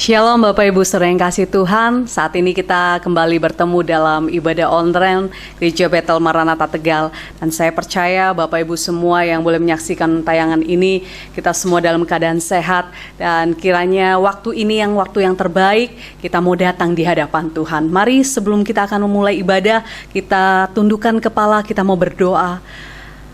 Shalom Bapak Ibu Saudara yang kasih Tuhan. Saat ini kita kembali bertemu dalam ibadah online Gereja Bethel Maranatha Tegal. Dan saya percaya Bapak Ibu semua yang boleh menyaksikan tayangan ini, kita semua dalam keadaan sehat. Dan kiranya waktu ini waktu yang terbaik, kita mau datang di hadapan Tuhan. Mari sebelum kita akan memulai ibadah, kita tundukkan kepala, kita mau berdoa.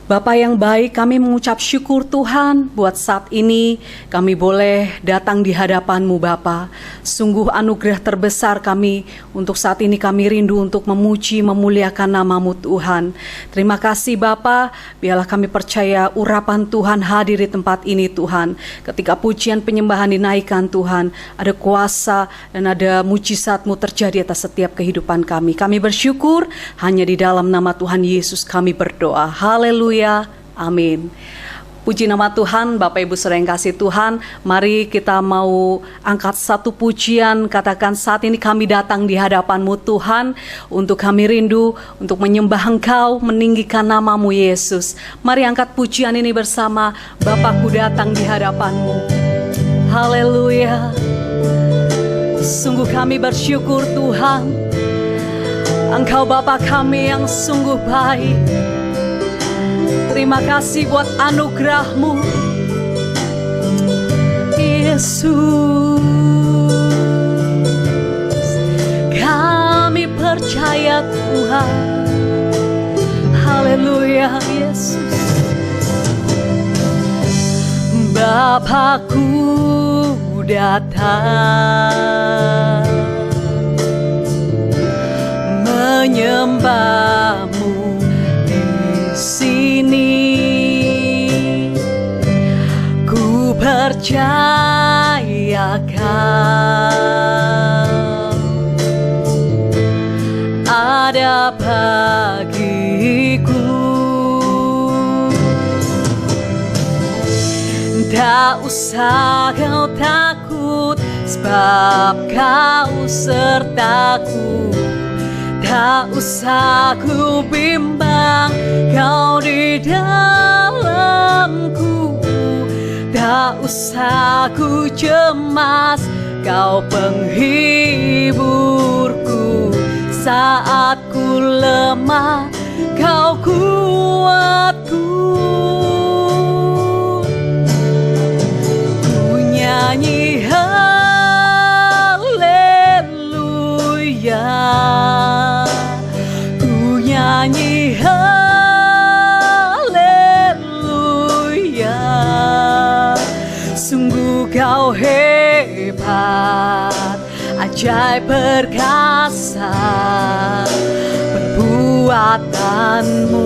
Bapa yang baik, kami mengucap syukur Tuhan buat saat ini kami boleh datang di hadapan-Mu Bapa. Sungguh anugerah terbesar kami untuk saat ini, kami rindu untuk memuji, memuliakan nama-Mu Tuhan. Terima kasih Bapa, biarlah kami percaya urapan Tuhan hadir di tempat ini Tuhan. Ketika pujian penyembahan dinaikkan Tuhan, ada kuasa dan ada mujizat-Mu terjadi atas setiap kehidupan kami. Kami bersyukur hanya di dalam nama Tuhan Yesus kami berdoa. Haleluya. Amin. Puji nama Tuhan. Bapak Ibu Saudara yang kasih Tuhan, mari kita mau angkat satu pujian. Katakan, saat ini kami datang di hadapan-Mu Tuhan, untuk kami rindu untuk menyembah Engkau, meninggikan nama-Mu Yesus. Mari angkat pujian ini bersama. Bapakku datang di hadapan-Mu. Haleluya. Sungguh kami bersyukur Tuhan, Engkau Bapa kami yang sungguh baik. Terima kasih buat anugerah-Mu Yesus. Kami percaya Tuhan. Haleluya Yesus. Bapakku datang menyembah-Mu sini. Ku percaya Kau ada bagiku. Tak usah kau takut, sebab Kau sertaku. Tak usah ku bimbang, Kau di dalamku. Tak usah ku cemas, Kau penghiburku. Saat ku lemah, Kau kuatku. Ku nyanyi haleluya, nyanyi haleluya. Sungguh Kau hebat, ajaib perkasa perbuatan-Mu.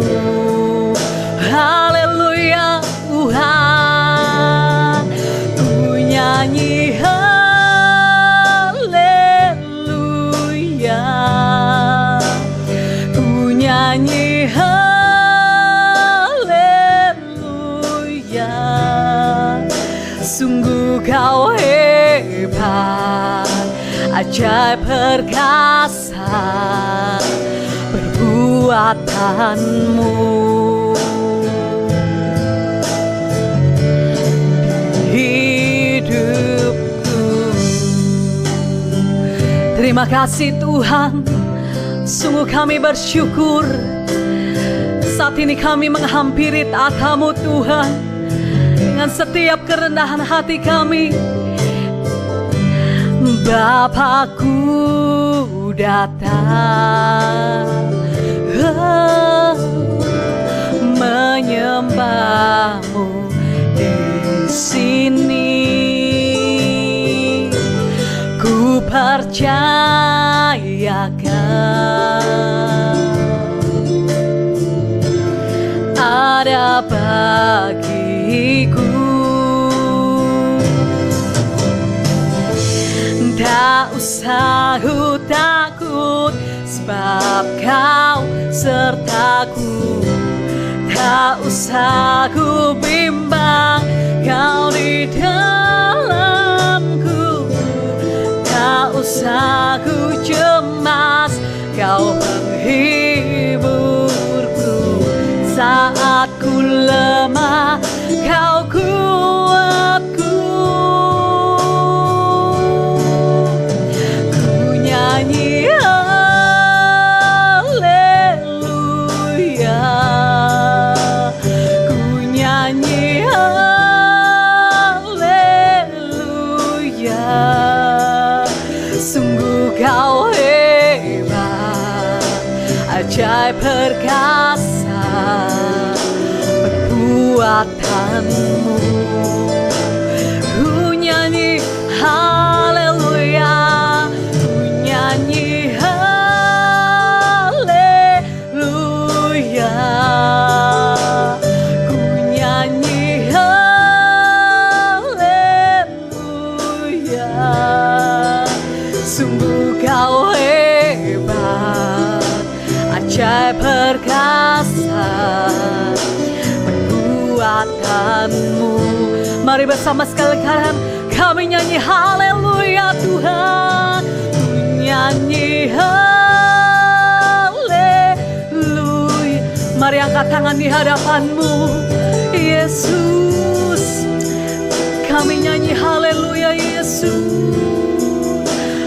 Haleluya Tuhan. Ku nyanyi haleluya, nyanyi haleluya. Sungguh Kau hebat, ajaib perkasa perbuatan-Mu. Hidupku. Terima kasih Tuhan. Sungguh kami bersyukur. Saat ini kami menghampiri taat-Mu Tuhan, dengan setiap kerendahan hati kami. Bapakku datang menyembah-Mu di sini. Ku percaya Kau ada bagiku. Tak usah ku takut, sebab Kau sertaku. Tak usah ku bimbang, Kau di dalamku. Tak usah ku cemas, Kau penghiburku. Saat ku lemah, Kau kuatku. perbuatanmu. Mari bersama sekalian kami nyanyi haleluya Tuhan. Ku nyanyi haleluya. Mari angkat tangan di hadapanmu Yesus. Kami nyanyi haleluya Yesus.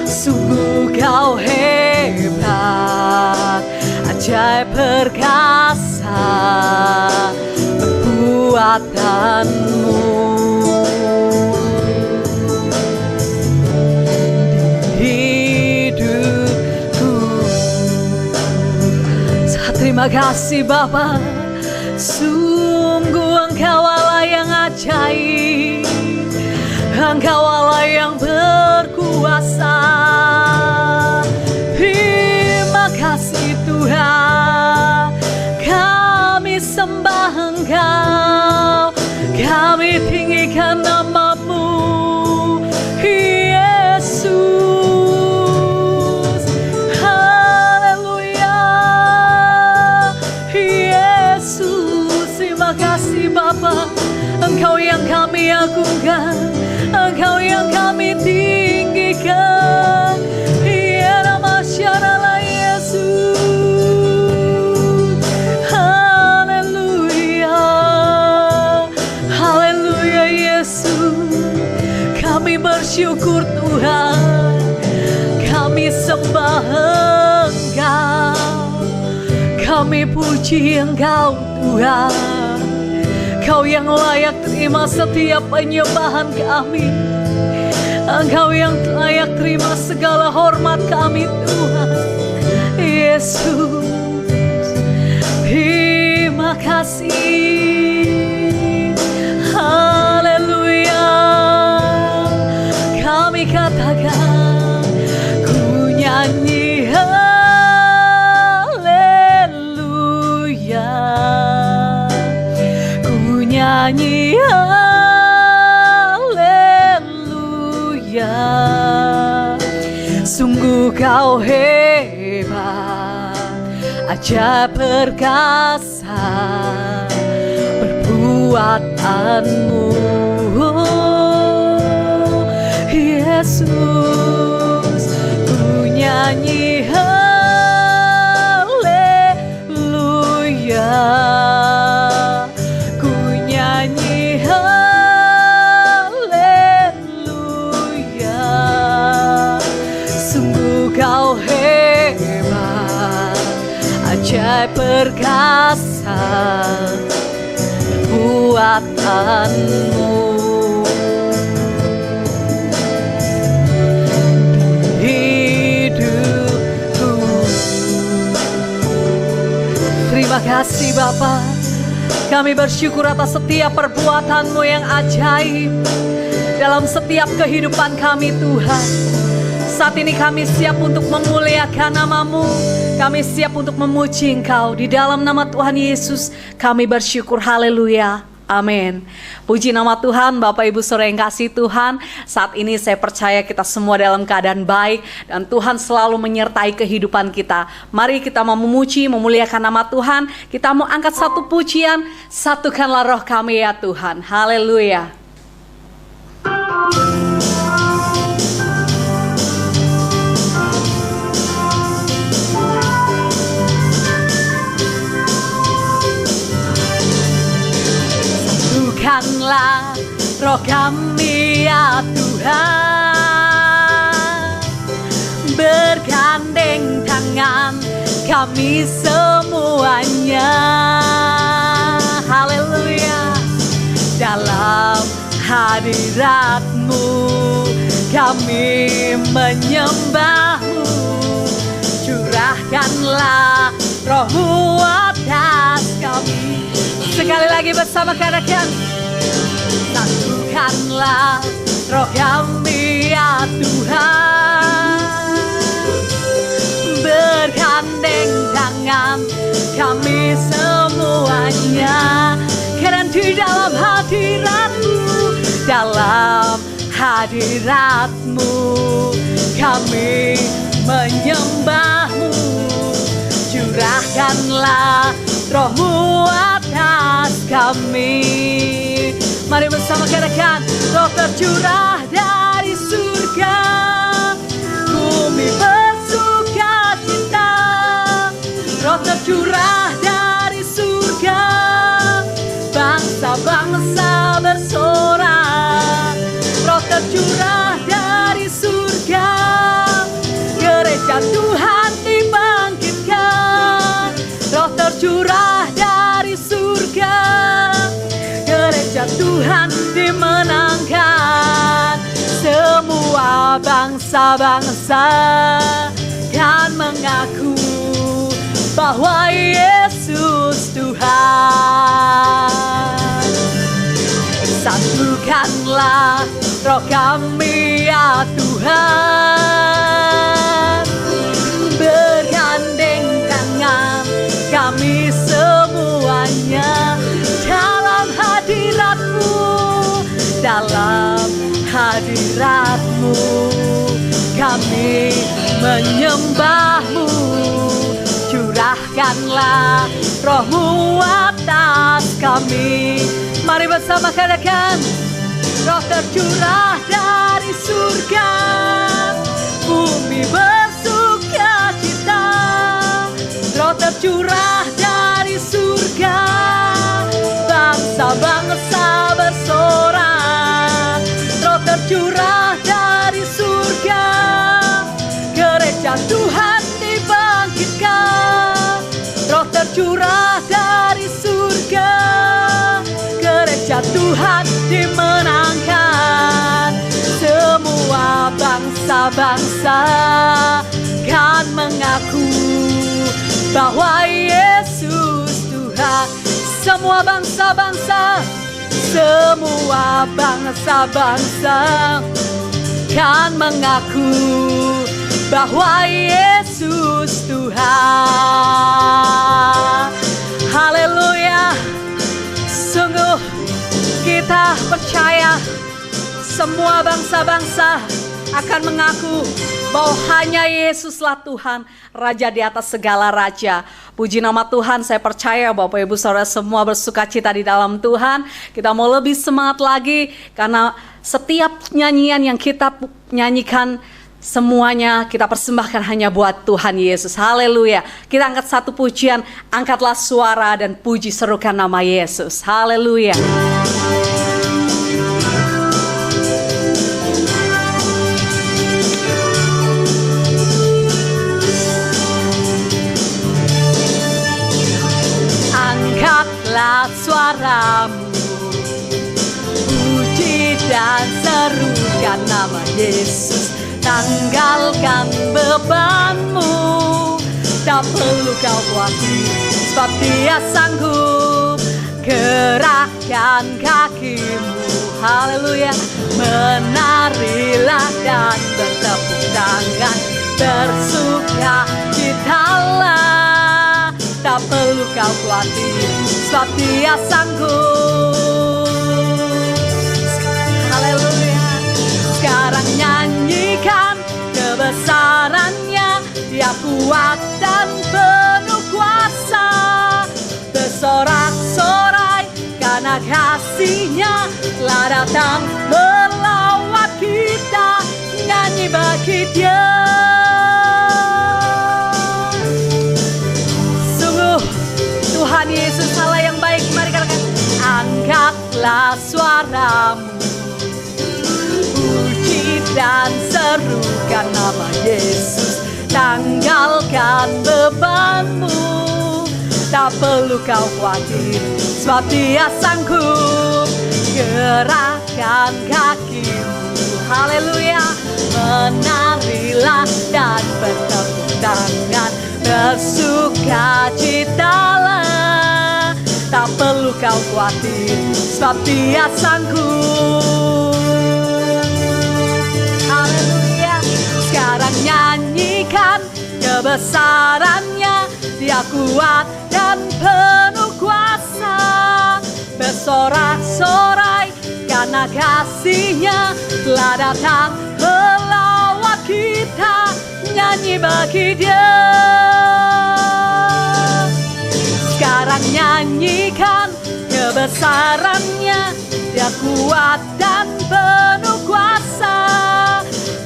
Sungguh kau hebat, ajaib perkasa perbuatanmu. Hidupku, terima kasih Bapa. Sungguh Engkau Allah yang ajaib, Engkau Allah yang berkuasa. Terima kasih Tuhan, kami sembah Engkau, kami tinggikan nama-Mu Yesus. Haleluya Yesus. Terima kasih Bapa, Engkau yang kami agungkan, Engkau yang kami tinggikan. Ya nama syarala Yesus. Haleluya, haleluya Yesus. Kami bersyukur Tuhan, kami sembah Engkau, kami puji Engkau Tuhan. Engkau yang layak terima setiap penyembahan kami, Engkau yang layak terima segala hormat kami Tuhan Yesus. Terima kasih. Haleluya. Kami katakan ku nyanyi haleluya, ku nyanyi haleluya. Sungguh kau hebat, ajaib perkasa perbuatanmu Yesus. Ku nyanyi haleluya, ku nyanyi haleluya. Sungguh kau hebat, ajaib perkasa perbuatanmu. Terima kasih Bapa, kami bersyukur atas setiap perbuatan-Mu yang ajaib dalam setiap kehidupan kami Tuhan. Saat ini kami siap untuk memuliakan nama-Mu, kami siap untuk memuji Engkau. Di dalam nama Tuhan Yesus kami bersyukur, haleluya. Amin. Puji nama Tuhan. Bapak Ibu Saudara yang kasih Tuhan, saat ini saya percaya kita semua dalam keadaan baik dan Tuhan selalu menyertai kehidupan kita. Mari kita mau memuji, memuliakan nama Tuhan. Kita mau angkat satu pujian, satukanlah roh kami ya Tuhan. Haleluya. Satukanlah roh kami ya Tuhan, bergandeng tangan kami semuanya. Haleluya. Dalam hadirat-Mu kami menyembah-Mu. Curahkanlah roh-Mu atas kami. Sekali lagi bersama katakan, satukanlah roh kami ya Tuhan, bergandeng tangan kami semuanya. Karena di dalam hadirat-Mu, dalam hadirat-Mu kami menyembah-Mu. Curahkanlah roh-Mu atas kami. Mari bersama katakan, Roh tercurah dari surga, bumi bersuka cita. Roh tercurah dari surga, bangsa-bangsa bersorak. Roh tercurah dari surga, gereja Tuhan dibangkitkan. Roh tercurah dari surga, gereja Tuhan dimenangkan. Semua bangsa-bangsa kan mengaku bahwa Yesus Tuhan. Satukanlah roh kami ya Tuhan, bergandeng tangan kami semuanya dalam hadirat-Mu, dalam hadirat-Mu kami menyembah-Mu. Curahkanlah roh-Mu atas kami. Mari bersama katakan, Roh tercurah dari surga, bumi bersuka cita. Roh tercurah dari surga, bangsa-bangsa bersorak. Roh tercurah dari surga, gereja Tuhan dibangkitkan. Roh tercurah dari surga, gereja Tuhan dimenangkan. Semua bangsa-bangsa kan mengaku bahwa Yesus Tuhan. Semua bangsa-bangsa, semua bangsa-bangsa kan mengaku bahwa Yesus Tuhan. Haleluya. Sungguh kita percaya semua bangsa-bangsa akan mengaku bahwa hanya Yesuslah Tuhan, Raja di atas segala raja. Puji nama Tuhan, saya percaya Bapak Ibu Saudara semua bersuka cita di dalam Tuhan. Kita mau lebih semangat lagi karena setiap nyanyian yang kita nyanyikan semuanya kita persembahkan hanya buat Tuhan Yesus. Haleluya. Kita angkat satu pujian, angkatlah suara dan puji serukan nama Yesus. Haleluya. Angkatlah suaramu, puji dan serukan nama Yesus. Tanggalkan bebanmu, tak perlu kau khawatir, sebab Dia sanggup. Gerakkan kakimu, haleluya. Menarilah dan bertepuk tangan, bersuka citalah. Tak perlu kau khawatir, sebab Dia sanggup. Haleluya. Sekarang nyanyikan kebesarannya, Dia kuat dan penuh kuasa. Bersorak-sorai karena kasih-Nya telah datang melawat kita. Nyanyi bagi Dia. Sungguh Tuhan Yesus Allah yang baik. Mari katakan, angkatlah suaramu, puji dan serukan nama Yesus. Tanggalkan bebanmu, tak perlu kau khawatir, sebab Dia sanggup. Gerakkan kakimu, haleluya. Menarilah dan bertepuk tangan, bersuka citalah. Tak perlu kau khawatir, sebab Dia sanggup. Sekarang nyanyikan kebesarannya, Dia kuat dan penuh kuasa. Bersorak-sorai karena kasih-Nya telah datang melawat kita. Nyanyi bagi Dia. Sekarang nyanyikan kebesarannya, Dia Dia kuat dan penuh kuasa,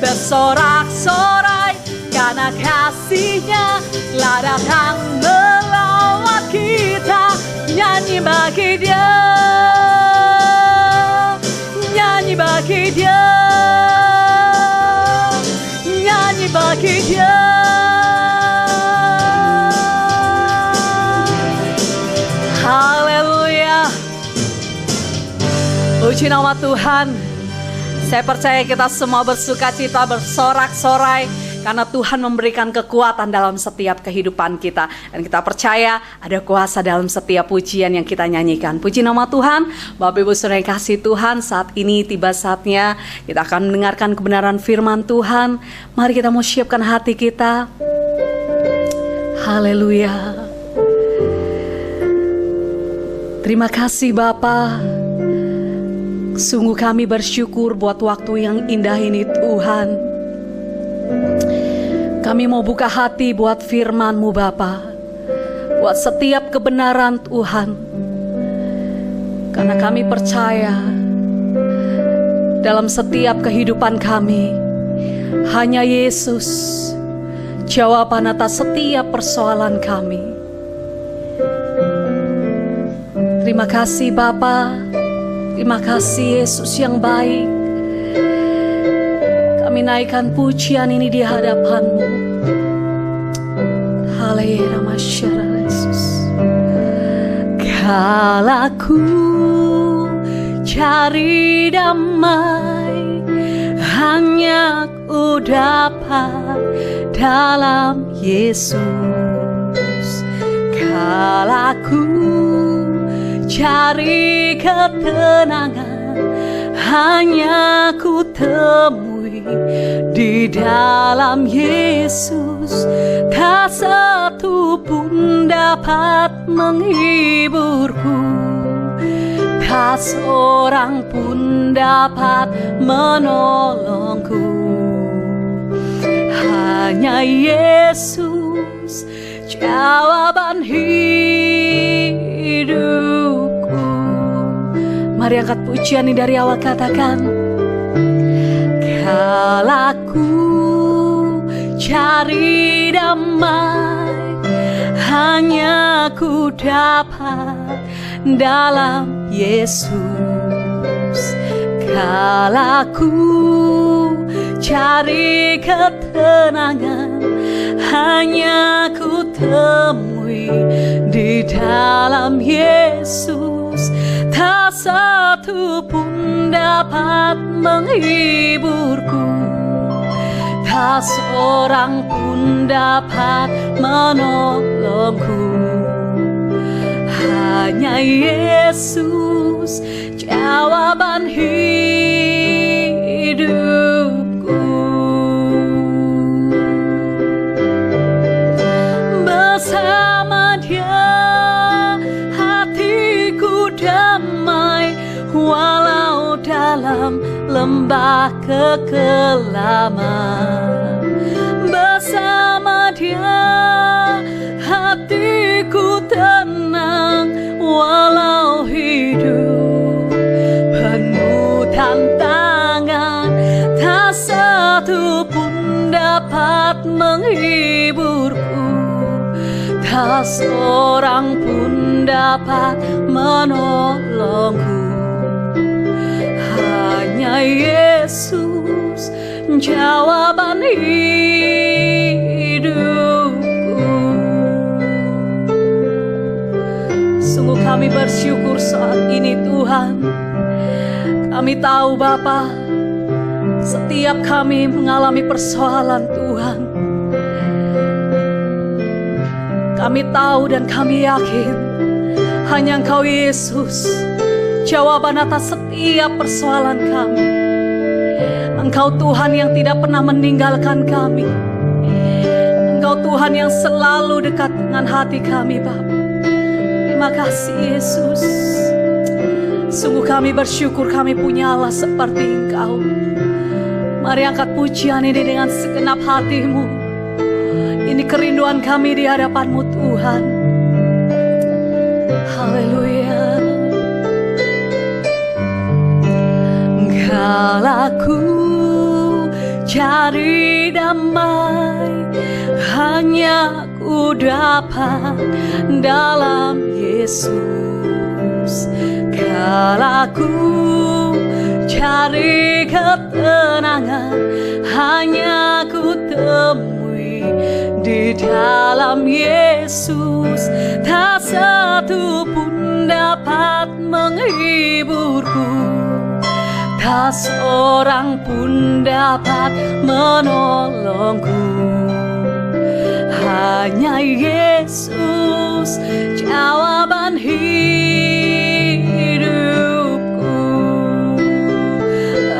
bersorak-sorai karena kasih-Nya telah datang melawat kita. Nyanyi bagi Dia, nyanyi bagi Dia, nyanyi bagi Dia. Haleluya, puji nama Tuhan. Saya percaya kita semua bersukacita, bersorak-sorai karena Tuhan memberikan kekuatan dalam setiap kehidupan kita. Dan kita percaya ada kuasa dalam setiap pujian yang kita nyanyikan. Puji nama Tuhan. Bapak Ibu Saudara yang kasih Tuhan, saat ini tiba saatnya kita akan mendengarkan kebenaran firman Tuhan. Mari kita mau siapkan hati kita. Haleluya. Terima kasih Bapa. Sungguh kami bersyukur buat waktu yang indah ini Tuhan. Kami mau buka hati buat firman-Mu Bapa, buat setiap kebenaran Tuhan. Karena kami percaya dalam setiap kehidupan kami hanya Yesus jawaban atas setiap persoalan kami. Terima kasih Bapa. Terima kasih Yesus yang baik. Kami naikkan pujian ini di hadapan-Mu. Haleluya, masyarakat Yesus. Kala ku cari damai, hanya ku dapat dalam Yesus. Kala ku cari ketenangan, hanya ku temui di dalam Yesus. Tak satu pun dapat menghiburku, tak seorang pun dapat menolongku. Hanya Yesus jawaban hidupku. Mari angkat pujian ini dari awal, katakan. Kala ku cari damai, hanya ku dapat dalam Yesus. Kala ku cari ketenangan, hanya ku temui di dalam Yesus. Tak satu pun dapat menghiburku, tak seorang pun dapat menolongku. Hanya Yesus jawaban hidupku. Bersama Dia hatiku damai, walau dalam lembah kekelaman. Bersama Dia hatiku tenang, walau hidup penuh tantangan. Tak satu pun dapat menghiburku, tak seorang pun dapat menolongku. Hanya Yesus jawaban hidupku. Sungguh kami bersyukur saat ini Tuhan. Kami tahu Bapa, setiap kami mengalami persoalan Tuhan. Kami tahu dan kami yakin hanya Engkau Yesus jawaban atas setiap persoalan kami. Engkau Tuhan yang tidak pernah meninggalkan kami. Engkau Tuhan yang selalu dekat dengan hati kami Bapa. Terima kasih Yesus. Sungguh kami bersyukur kami punya Allah seperti Engkau. Mari angkat pujian ini dengan segenap hatimu. Ini kerinduan kami di hadapan-Mu Tuhan. Haleluya. cari damai hanya ku dapat dalam Yesus. Kala ku cari ketenangan hanya ku temui di dalam Yesus. Tak satu pun dapat menghiburku, tak seorang pun dapat menolongku. Hanya Yesus jawaban hidupku.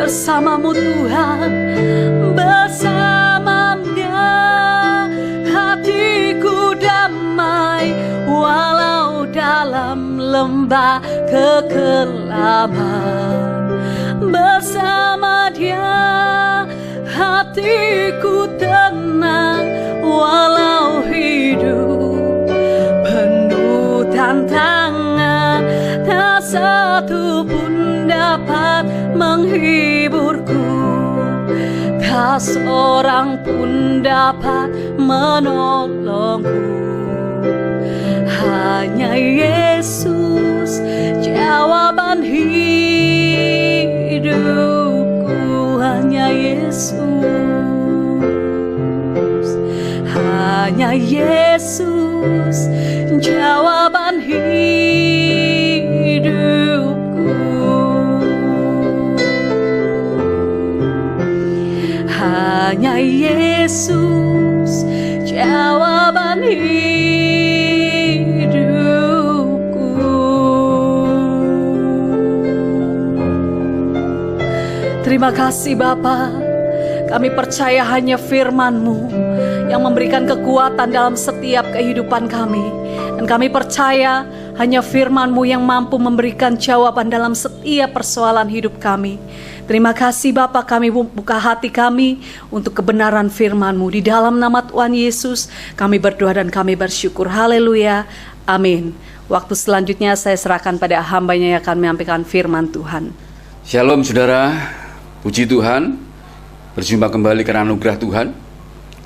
Bersamamu Tuhan, bersama-Nya hatiku damai, walau dalam lembah kekelaman. Bersama Dia hatiku tenang, walau hidup penuh tantangan. Tak satu pun dapat menghiburku, tak seorang pun dapat menolongku. Hanya Yesus jawaban hidupku. Hanya Yesus, hanya Yesus jawaban hidupku. Hanya Yesus jawaban hidupku. Terima kasih Bapa, kami percaya hanya firman-Mu yang memberikan kekuatan dalam setiap kehidupan kami. Dan kami percaya hanya firman-Mu yang mampu memberikan jawaban dalam setiap persoalan hidup kami. Terima kasih Bapa, kami buka hati kami untuk kebenaran firman-Mu. Di dalam nama Tuhan Yesus kami berdoa dan kami bersyukur. Haleluya, amin. Waktu selanjutnya saya serahkan pada hamba-Nya yang akan menyampaikan firman Tuhan. Shalom saudara, puji Tuhan, berjumpa kembali karena anugerah Tuhan.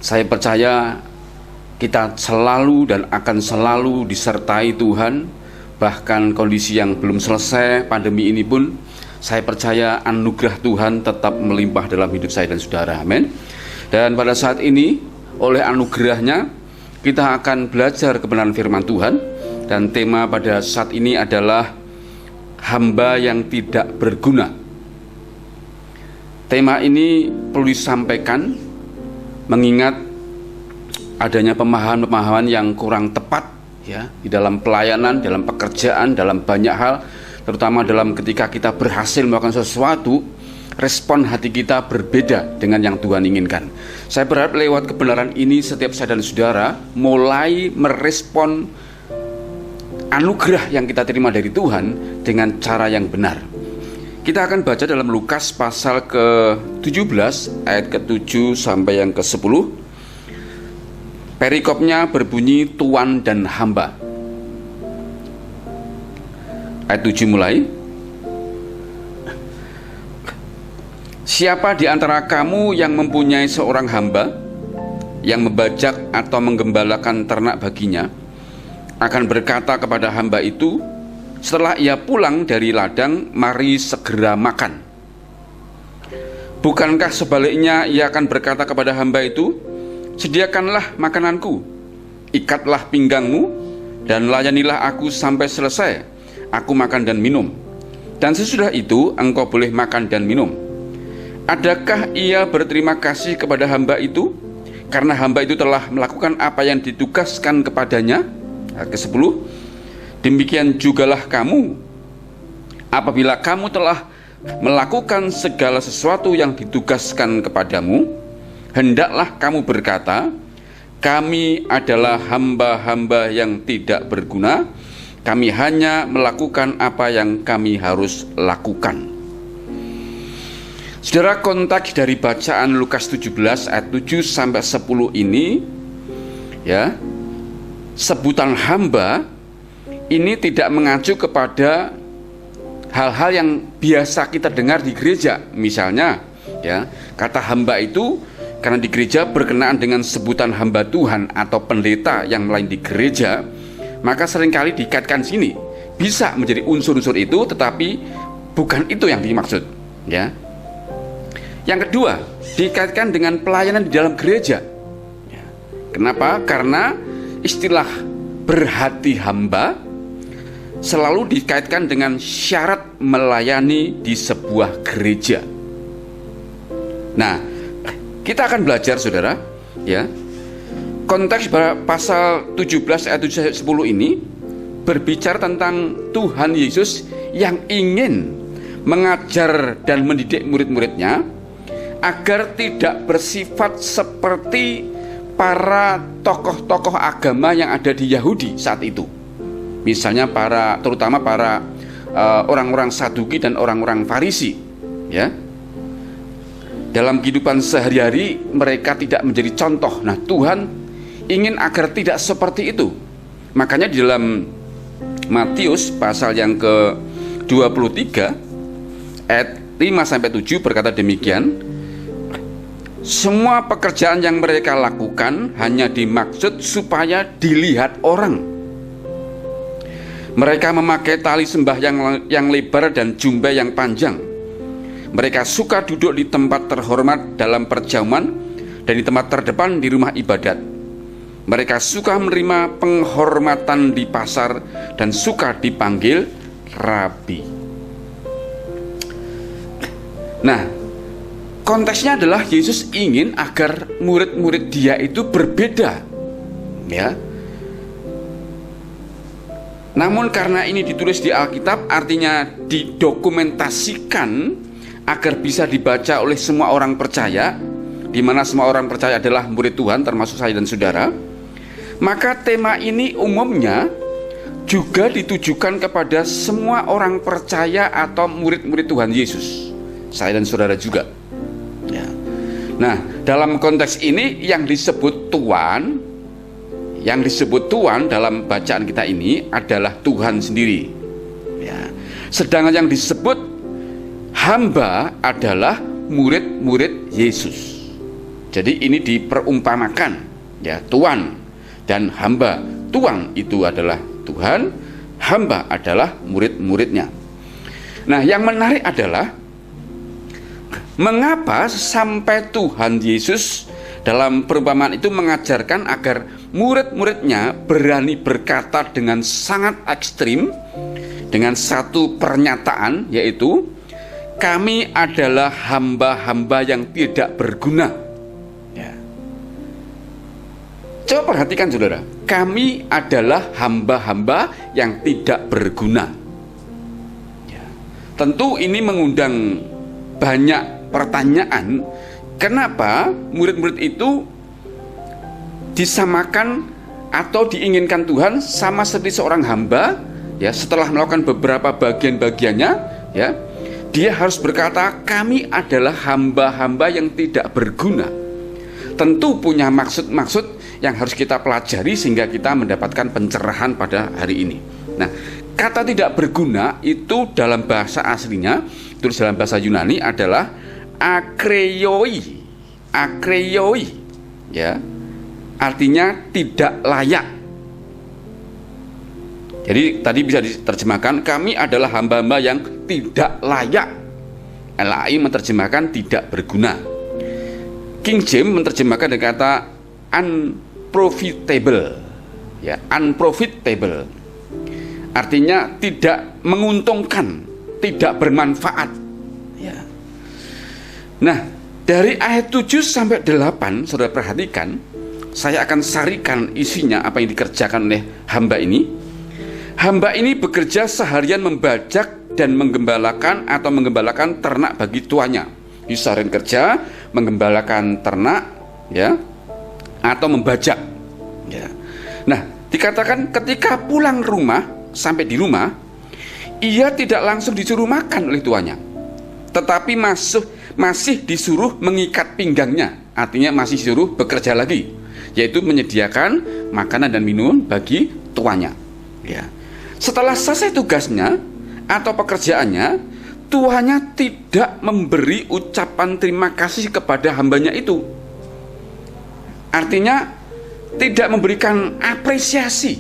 Saya percaya kita selalu dan akan selalu disertai Tuhan. Bahkan kondisi yang belum selesai, pandemi ini pun, saya percaya anugerah Tuhan tetap melimpah dalam hidup saya dan saudara, amin. Dan pada saat ini, oleh anugerahnya, kita akan belajar kebenaran firman Tuhan. Dan tema pada saat ini adalah hamba yang tidak berguna. Tema ini perlu disampaikan mengingat adanya pemahaman-pemahaman yang kurang tepat ya di dalam pelayanan, dalam pekerjaan, dalam banyak hal, terutama dalam ketika kita berhasil melakukan sesuatu, respon hati kita berbeda dengan yang Tuhan inginkan. Saya berharap lewat kebenaran ini setiap saya dan saudara mulai merespon anugerah yang kita terima dari Tuhan dengan cara yang benar. Kita akan baca dalam Lukas pasal ke-17 ayat ke-7 sampai yang ke-10. Perikopnya berbunyi tuan dan hamba. Ayat 7 mulai. Siapa di antara kamu yang mempunyai seorang hamba yang membajak atau menggembalakan ternak baginya, akan berkata kepada hamba itu setelah ia pulang dari ladang, mari segera makan. Bukankah sebaliknya ia akan berkata kepada hamba itu, sediakanlah makananku, ikatlah pinggangmu, dan layanilah aku sampai selesai, aku makan dan minum, dan sesudah itu engkau boleh makan dan minum. Adakah ia berterima kasih kepada hamba itu, karena hamba itu telah melakukan apa yang ditugaskan kepadanya? Ke-10, demikian jugalah kamu, apabila kamu telah melakukan segala sesuatu yang ditugaskan kepadamu, hendaklah kamu berkata, kami adalah hamba-hamba yang tidak berguna, kami hanya melakukan apa yang kami harus lakukan. Saudara, konteks dari bacaan Lukas 17 ayat 7 sampai 10 ini ya, sebutan hamba ini tidak mengacu kepada hal-hal yang biasa kita dengar di gereja. Misalnya Ya, kata hamba itu karena di gereja berkenaan dengan sebutan hamba Tuhan atau pendeta yang melayani di gereja, maka seringkali dikaitkan sini. Bisa menjadi unsur-unsur itu, tetapi bukan itu yang dimaksud. Ya. Yang kedua, dikaitkan dengan pelayanan di dalam gereja. Ya. Kenapa? Karena istilah berhati hamba selalu dikaitkan dengan syarat melayani di sebuah gereja. Nah, kita akan belajar, saudara, ya. Konteks pasal 17 ayat 10 ini berbicara tentang Tuhan Yesus yang ingin mengajar dan mendidik murid-muridnya agar tidak bersifat seperti para tokoh-tokoh agama yang ada di Yahudi saat itu. Misalnya terutama para orang-orang Saduki dan orang-orang Farisi, ya. Dalam kehidupan sehari-hari mereka tidak menjadi contoh. Nah, Tuhan ingin agar tidak seperti itu. Makanya di dalam Matius pasal yang ke-23 ayat 5-7 berkata demikian, semua pekerjaan yang mereka lakukan hanya dimaksud supaya dilihat orang. Mereka memakai tali sembah yang lebar dan jubah yang panjang. Mereka suka duduk di tempat terhormat dalam perjamuan dan di tempat terdepan di rumah ibadat. Mereka suka menerima penghormatan di pasar dan suka dipanggil rabi. Nah, konteksnya adalah Yesus ingin agar murid-murid dia itu berbeda, ya. Namun karena ini ditulis di Alkitab, artinya didokumentasikan agar bisa dibaca oleh semua orang percaya, di mana semua orang percaya adalah murid Tuhan, termasuk saya dan saudara. Maka tema ini umumnya juga ditujukan kepada semua orang percaya atau murid-murid Tuhan Yesus, saya dan saudara juga, ya. Nah, dalam konteks ini yang disebut Tuhan dalam bacaan kita ini adalah Tuhan sendiri, ya. Sedangkan yang disebut hamba adalah murid-murid Yesus. Jadi ini diperumpamakan, ya, Tuhan dan hamba. Tuhan itu adalah Tuhan, hamba adalah murid-muridnya. Nah, yang menarik adalah mengapa sampai Tuhan Yesus dalam perumpamaan itu mengajarkan agar murid-muridnya berani berkata dengan sangat ekstrim, dengan satu pernyataan, yaitu kami adalah hamba-hamba yang tidak berguna, ya. Coba perhatikan, saudara, kami adalah hamba-hamba yang tidak berguna, ya. Tentu ini mengundang banyak pertanyaan. Kenapa murid-murid itu disamakan atau diinginkan Tuhan sama seperti seorang hamba, ya, setelah melakukan beberapa bagian-bagiannya, ya, dia harus berkata kami adalah hamba-hamba yang tidak berguna. Tentu punya maksud-maksud yang harus kita pelajari sehingga kita mendapatkan pencerahan pada hari ini. Nah, kata tidak berguna itu dalam bahasa aslinya, terus dalam bahasa Yunani adalah akreioi, ya, artinya tidak layak. Jadi tadi bisa diterjemahkan kami adalah hamba-hamba yang tidak layak. LAI menerjemahkan tidak berguna. King James menerjemahkan dengan kata unprofitable, ya, unprofitable. Artinya tidak menguntungkan, tidak bermanfaat, ya. Nah, dari ayat 7 sampai 8 saudara perhatikan, saya akan sarikan isinya apa yang dikerjakan oleh hamba ini. Hamba ini bekerja seharian membajak dan menggembalakan atau menggembalakan ternak bagi tuannya. Di seharian kerja menggembalakan ternak, ya, atau membajak, ya. Nah, dikatakan ketika pulang rumah, sampai di rumah, ia tidak langsung disuruh makan oleh tuannya, tetapi masih disuruh mengikat pinggangnya. Artinya masih disuruh bekerja lagi, yaitu menyediakan makanan dan minum bagi tuannya, ya. Setelah selesai tugasnya atau pekerjaannya, tuannya tidak memberi ucapan terima kasih kepada hambanya itu. Artinya tidak memberikan apresiasi,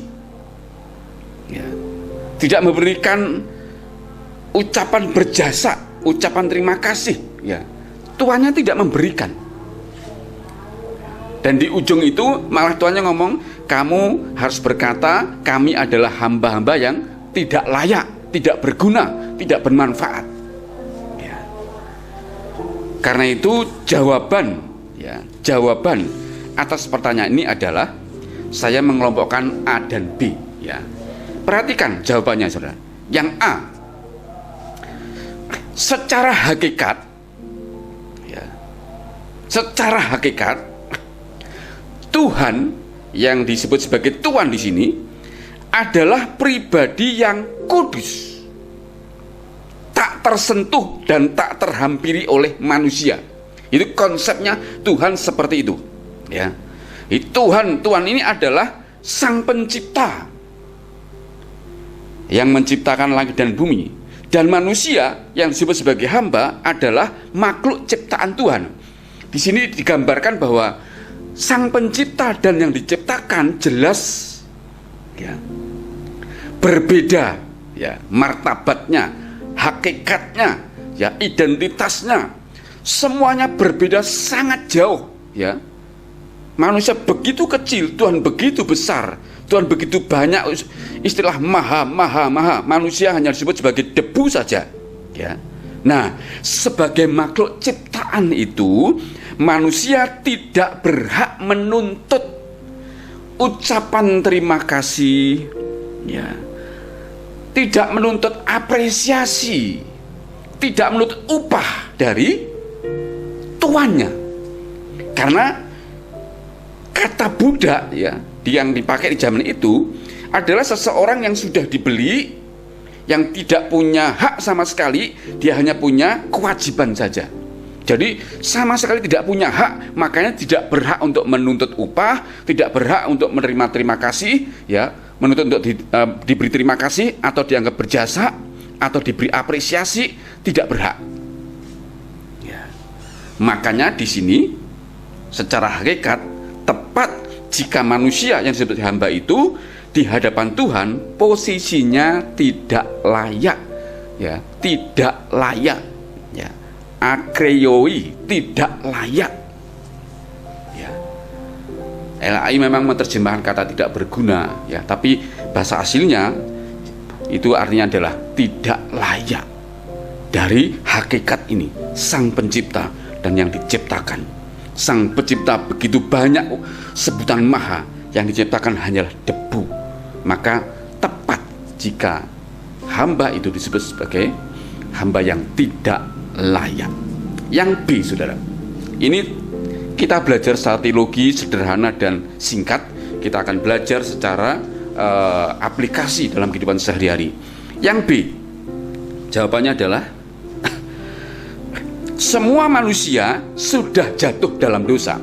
ya. Tidak memberikan ucapan berjasa, ucapan terima kasih, ya. Tuannya tidak memberikan. Dan di ujung itu malah tuannya ngomong, kamu harus berkata kami adalah hamba-hamba yang tidak layak, tidak berguna, tidak bermanfaat, ya. Karena itu jawaban atas pertanyaan ini adalah saya mengelompokkan A dan B, ya. Perhatikan jawabannya, saudara. Yang A, secara hakikat, ya, secara hakikat Tuhan yang disebut sebagai Tuhan di sini adalah pribadi yang kudus, tak tersentuh dan tak terhampiri oleh manusia. Itu konsepnya Tuhan seperti itu, ya. Tuhan ini adalah Sang Pencipta yang menciptakan langit dan bumi, dan manusia yang disebut sebagai hamba adalah makhluk ciptaan Tuhan. Di sini digambarkan bahwa Sang Pencipta dan yang diciptakan jelas, ya, berbeda, ya, martabatnya, hakikatnya, ya, identitasnya, semuanya berbeda sangat jauh, ya. Manusia begitu kecil, Tuhan begitu besar, Tuhan begitu banyak, istilah maha, manusia hanya disebut sebagai debu saja, ya. Nah, sebagai makhluk ciptaan itu, manusia tidak berhak menuntut ucapan terima kasih, ya, tidak menuntut apresiasi, tidak menuntut upah dari tuannya. Karena kata budak, ya, yang dipakai di zaman itu adalah seseorang yang sudah dibeli, yang tidak punya hak sama sekali, dia hanya punya kewajiban saja. Jadi sama sekali tidak punya hak, makanya tidak berhak untuk menuntut upah, tidak berhak untuk menerima terima kasih, ya, menuntut untuk diberi terima kasih atau dianggap berjasa atau diberi apresiasi, tidak berhak. Ya. Makanya di sini secara hakikat tepat jika manusia yang disebut hamba itu di hadapan Tuhan posisinya tidak layak, ya, tidak layak, ya, akreioi, tidak layak, ya. LAI memang menerjemahkan kata tidak berguna, ya, tapi bahasa aslinya itu artinya adalah tidak layak dari hakikat ini, Sang Pencipta dan yang diciptakan. Sang Pencipta begitu banyak sebutan maha, yang diciptakan hanyalah debu. Maka tepat jika hamba itu disebut sebagai hamba yang tidak layak. Yang B, saudara, ini kita belajar secara teologi sederhana dan singkat. Kita akan belajar secara aplikasi dalam kehidupan sehari-hari. Yang B, jawabannya adalah semua manusia sudah jatuh dalam dosa.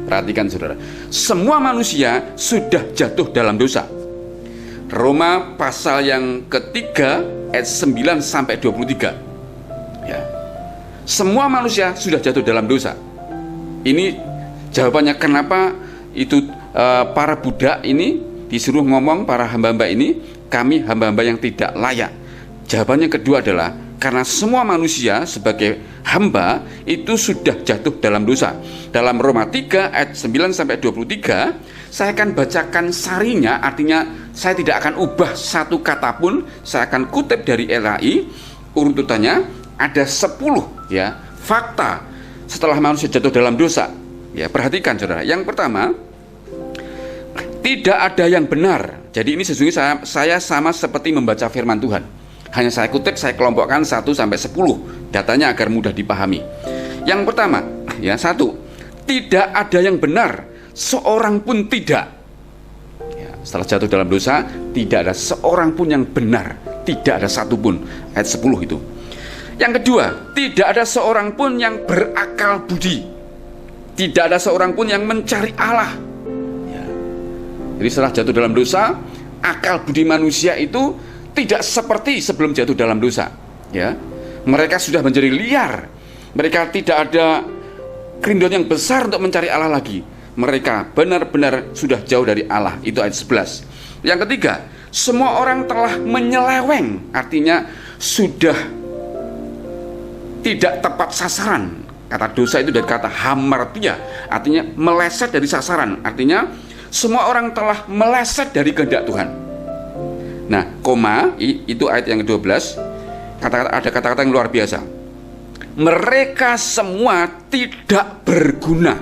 Perhatikan, saudara, semua manusia sudah jatuh dalam dosa. Roma pasal yang ketiga ayat 9 sampai 23, ya. Semua manusia sudah jatuh dalam dosa. Ini jawabannya kenapa itu para budak ini disuruh ngomong, para hamba-hamba ini, kami hamba-hamba yang tidak layak. Jawabannya kedua adalah karena semua manusia sebagai hamba itu sudah jatuh dalam dosa. Dalam Roma 3 ayat 9 sampai 23, saya akan bacakan sarinya, artinya saya tidak akan ubah satu kata pun, saya akan kutip dari LAI. Urutannya ada 10, ya, fakta setelah manusia jatuh dalam dosa. Ya, perhatikan, saudara. Yang pertama, tidak ada yang benar. Jadi ini sesungguhnya saya sama seperti membaca firman Tuhan. Hanya saya kutip, saya kelompokkan 1 sampai 10 datanya agar mudah dipahami. Yang pertama, ya, 1, tidak ada yang benar, seorang pun tidak. Ya, setelah jatuh dalam dosa, tidak ada seorang pun yang benar, tidak ada satu pun. Ayat 10 itu. Yang kedua, tidak ada seorang pun yang berakal budi, tidak ada seorang pun yang mencari Allah. Ya. Jadi setelah jatuh dalam dosa, akal budi manusia itu tidak seperti sebelum jatuh dalam dosa, ya. Mereka sudah menjadi liar. Mereka tidak ada kerinduan yang besar untuk mencari Allah lagi. Mereka benar-benar sudah jauh dari Allah. Itu ayat 11. Yang ketiga, semua orang telah menyeleweng. Artinya sudah tidak tepat sasaran. Kata dosa itu dari kata hamartia, artinya meleset dari sasaran. Artinya semua orang telah meleset dari kehendak Tuhan. Nah, koma, itu ayat yang ke-12. Ada kata-kata yang luar biasa. Mereka semua tidak berguna.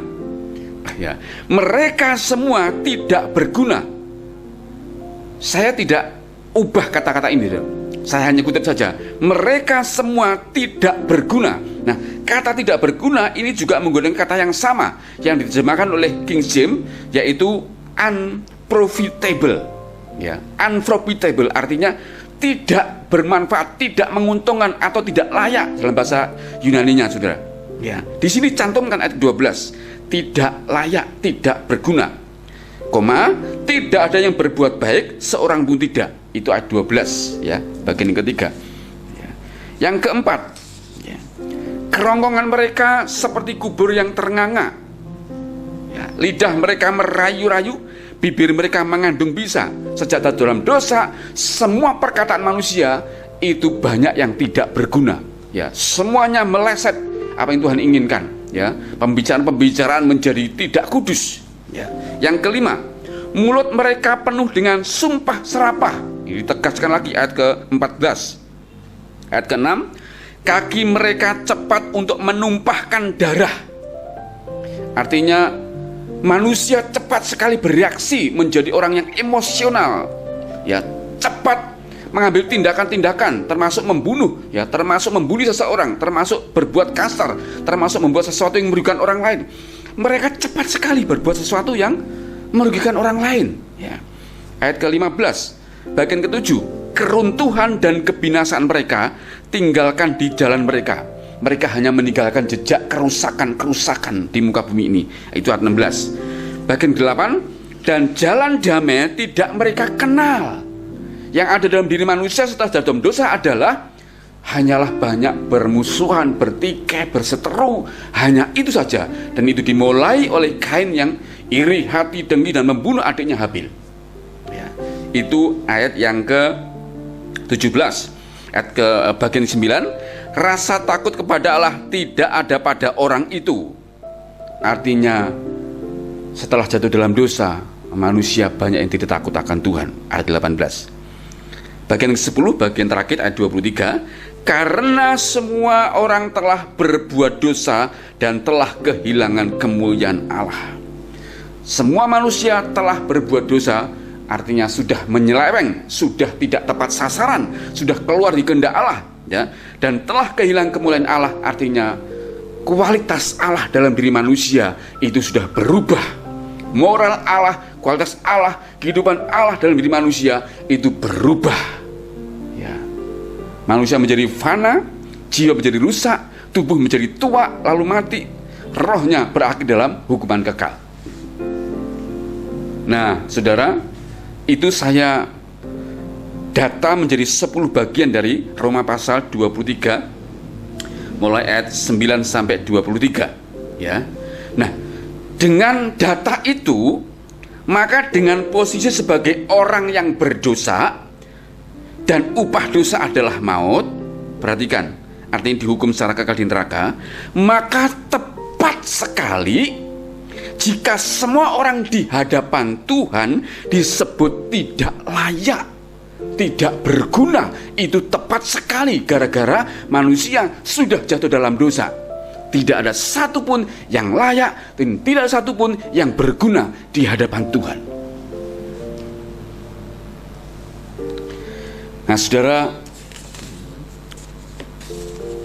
Ya, mereka semua tidak berguna. Saya tidak ubah kata-kata ini, saya hanya kutip saja. Mereka semua tidak berguna. Nah, kata tidak berguna ini juga menggunakan kata yang sama yang diterjemahkan oleh King James, yaitu unprofitable. Ya, unprofitable artinya tidak bermanfaat, tidak menguntungkan atau tidak layak dalam bahasa Yunaninya, saudara. Ya, di sini cantumkan ayat 12, tidak layak, tidak berguna. Koma, tidak ada yang berbuat baik, seorang pun tidak. Itu ayat 12, ya, bagian yang ketiga. Ya. Yang keempat, ya, kerongkongan mereka seperti kubur yang ternganga. Ya, lidah mereka merayu-rayu, bibir mereka mengandung bisa. Sejak dalam dosa, semua perkataan manusia itu banyak yang tidak berguna. Ya, semuanya meleset apa yang Tuhan inginkan. Ya, pembicaraan-pembicaraan menjadi tidak kudus. Ya. Yang kelima, mulut mereka penuh dengan sumpah serapah. Ini ditegaskan lagi ayat ke-14. Ayat ke-6, kaki mereka cepat untuk menumpahkan darah. Artinya manusia cepat sekali bereaksi, menjadi orang yang emosional. Ya, cepat mengambil tindakan-tindakan, termasuk membunuh, ya, termasuk membuli seseorang, termasuk berbuat kasar, termasuk membuat sesuatu yang merugikan orang lain. Mereka cepat sekali berbuat sesuatu yang merugikan orang lain. Ya. Ayat ke-15, bagian ke-7, keruntuhan dan kebinasaan mereka tinggalkan di jalan mereka. Mereka hanya meninggalkan jejak kerusakan-kerusakan di muka bumi ini. Itu ayat 16. Bagian ke-8, dan jalan damai tidak mereka kenal. Yang ada dalam diri manusia setelah dalam dosa adalah hanyalah banyak bermusuhan, bertikai, berseteru. Hanya itu saja. Dan itu dimulai oleh Kain yang iri hati, dengki, dan membunuh adiknya Habil. Ya. Itu ayat yang ke-17. Ayat ke bagian 9, rasa takut kepada Allah tidak ada pada orang itu. Artinya setelah jatuh dalam dosa, manusia banyak yang tidak takut akan Tuhan. Ayat 18. Bagian ke-10, bagian terakhir ayat 23, karena semua orang telah berbuat dosa dan telah kehilangan kemuliaan Allah. Semua manusia telah berbuat dosa, artinya sudah menyeleweng, sudah tidak tepat sasaran, sudah keluar di kehendak Allah, ya, dan telah kehilangan kemuliaan Allah. Artinya kualitas Allah dalam diri manusia itu sudah berubah. Moral Allah, kualitas Allah, kehidupan Allah dalam diri manusia itu berubah. Ya. Manusia menjadi fana, jiwa menjadi rusak, tubuh menjadi tua lalu mati, rohnya berakhir dalam hukuman kekal. Nah, saudara, itu saya data menjadi 10 bagian dari Roma pasal 23 mulai ayat 9 sampai 23, ya. Nah, dengan data itu, maka dengan posisi sebagai orang yang berdosa dan upah dosa adalah maut, perhatikan, artinya dihukum secara kekal di neraka, maka tepat sekali jika semua orang di hadapan Tuhan disebut tidak layak, tidak berguna. Itu tepat sekali gara-gara manusia sudah jatuh dalam dosa. Tidak ada satupun yang layak dan tidak ada satupun yang berguna di hadapan Tuhan. Nah, saudara,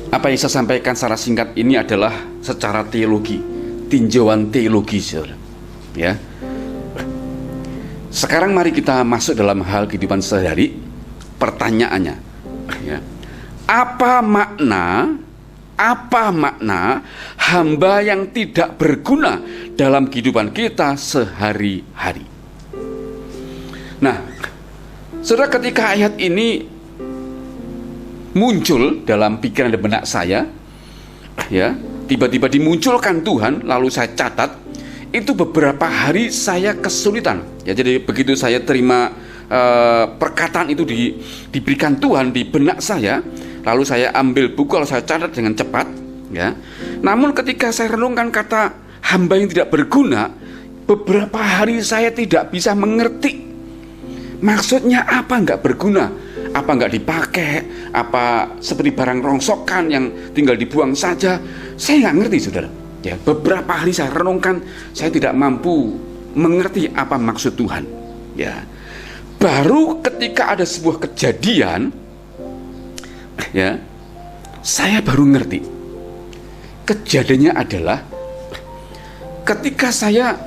apa yang saya sampaikan secara singkat ini adalah secara teologi, tinjauan teologi, saudara. Ya. Sekarang mari kita masuk dalam hal kehidupan sehari-hari. Pertanyaannya, ya, apa makna hamba yang tidak berguna dalam kehidupan kita sehari-hari? Nah, saudara, ketika ayat ini muncul dalam pikiran dan benak saya, ya, tiba-tiba dimunculkan Tuhan, lalu saya catat, itu beberapa hari saya kesulitan. Ya, jadi begitu saya terima perkataan itu diberikan Tuhan di benak saya, lalu saya ambil buku, lalu saya catat dengan cepat, ya. Namun ketika saya renungkan kata hamba yang tidak berguna, beberapa hari saya tidak bisa mengerti maksudnya apa nggak berguna. Apa nggak dipakai, apa seperti barang rongsokan yang tinggal dibuang saja. Saya nggak ngerti, saudara. Ya, beberapa hari saya renungkan, saya tidak mampu mengerti apa maksud Tuhan. Ya, baru ketika ada sebuah kejadian, ya, saya baru ngerti. Kejadiannya adalah ketika saya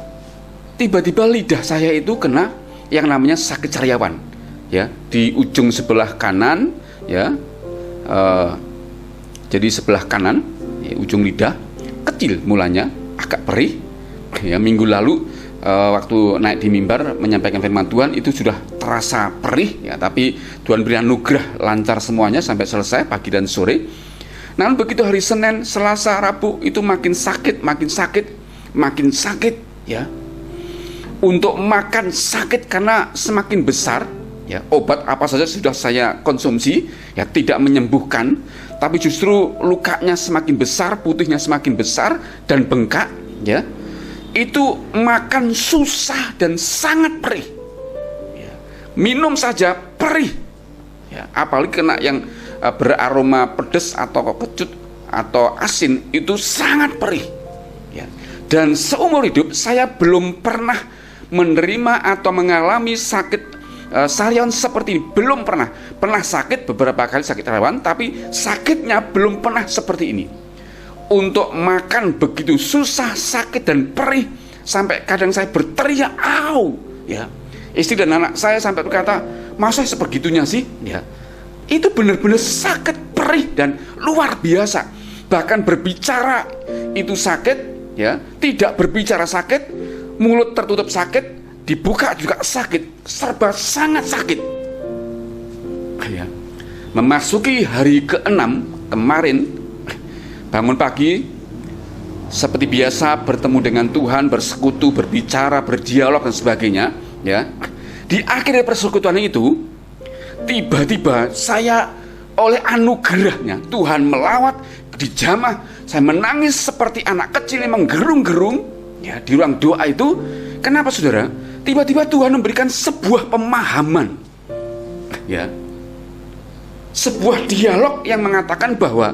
tiba-tiba lidah saya itu kena yang namanya sakit sariawan, ya, di ujung sebelah kanan, ya, jadi sebelah kanan, ya, ujung lidah kecil mulanya, agak perih. Ya, minggu lalu waktu naik di mimbar menyampaikan firman Tuhan itu sudah terasa perih, ya, tapi Tuhan beri anugerah lancar semuanya sampai selesai pagi dan sore. Namun begitu hari Senin, Selasa, Rabu itu makin sakit, ya. Untuk makan sakit karena semakin besar, ya, obat apa saja sudah saya konsumsi, ya, tidak menyembuhkan, tapi justru lukanya semakin besar, putihnya semakin besar dan bengkak, ya. Itu makan susah dan sangat perih, ya. Minum saja perih, ya, apalagi kena yang beraroma pedas atau kecut atau asin, itu sangat perih, ya. Dan seumur hidup saya belum pernah menerima atau mengalami sakit sariawan seperti ini. Belum pernah. Pernah sakit beberapa kali sakit sariawan, tapi sakitnya belum pernah seperti ini. Untuk makan begitu susah, sakit dan perih, sampai kadang saya berteriak, "Au!" Ya. Istri dan anak saya sampai berkata, "Masa sebegitunya sih?" Ya. Itu benar-benar sakit, perih dan luar biasa. Bahkan berbicara itu sakit, ya. Tidak berbicara sakit, mulut tertutup sakit, dibuka juga sakit, serba sangat sakit. Ya. Memasuki hari ke-6 kemarin, bangun pagi seperti biasa bertemu dengan Tuhan, bersekutu, berbicara, berdialog dan sebagainya, ya. Di akhir persekutuan itu, tiba-tiba saya oleh anugerahnya Tuhan melawat di jamaah, saya menangis seperti anak kecil yang menggerung-gerung, ya, di ruang doa itu. Kenapa, saudara? Tiba-tiba Tuhan memberikan sebuah pemahaman, ya, sebuah dialog yang mengatakan bahwa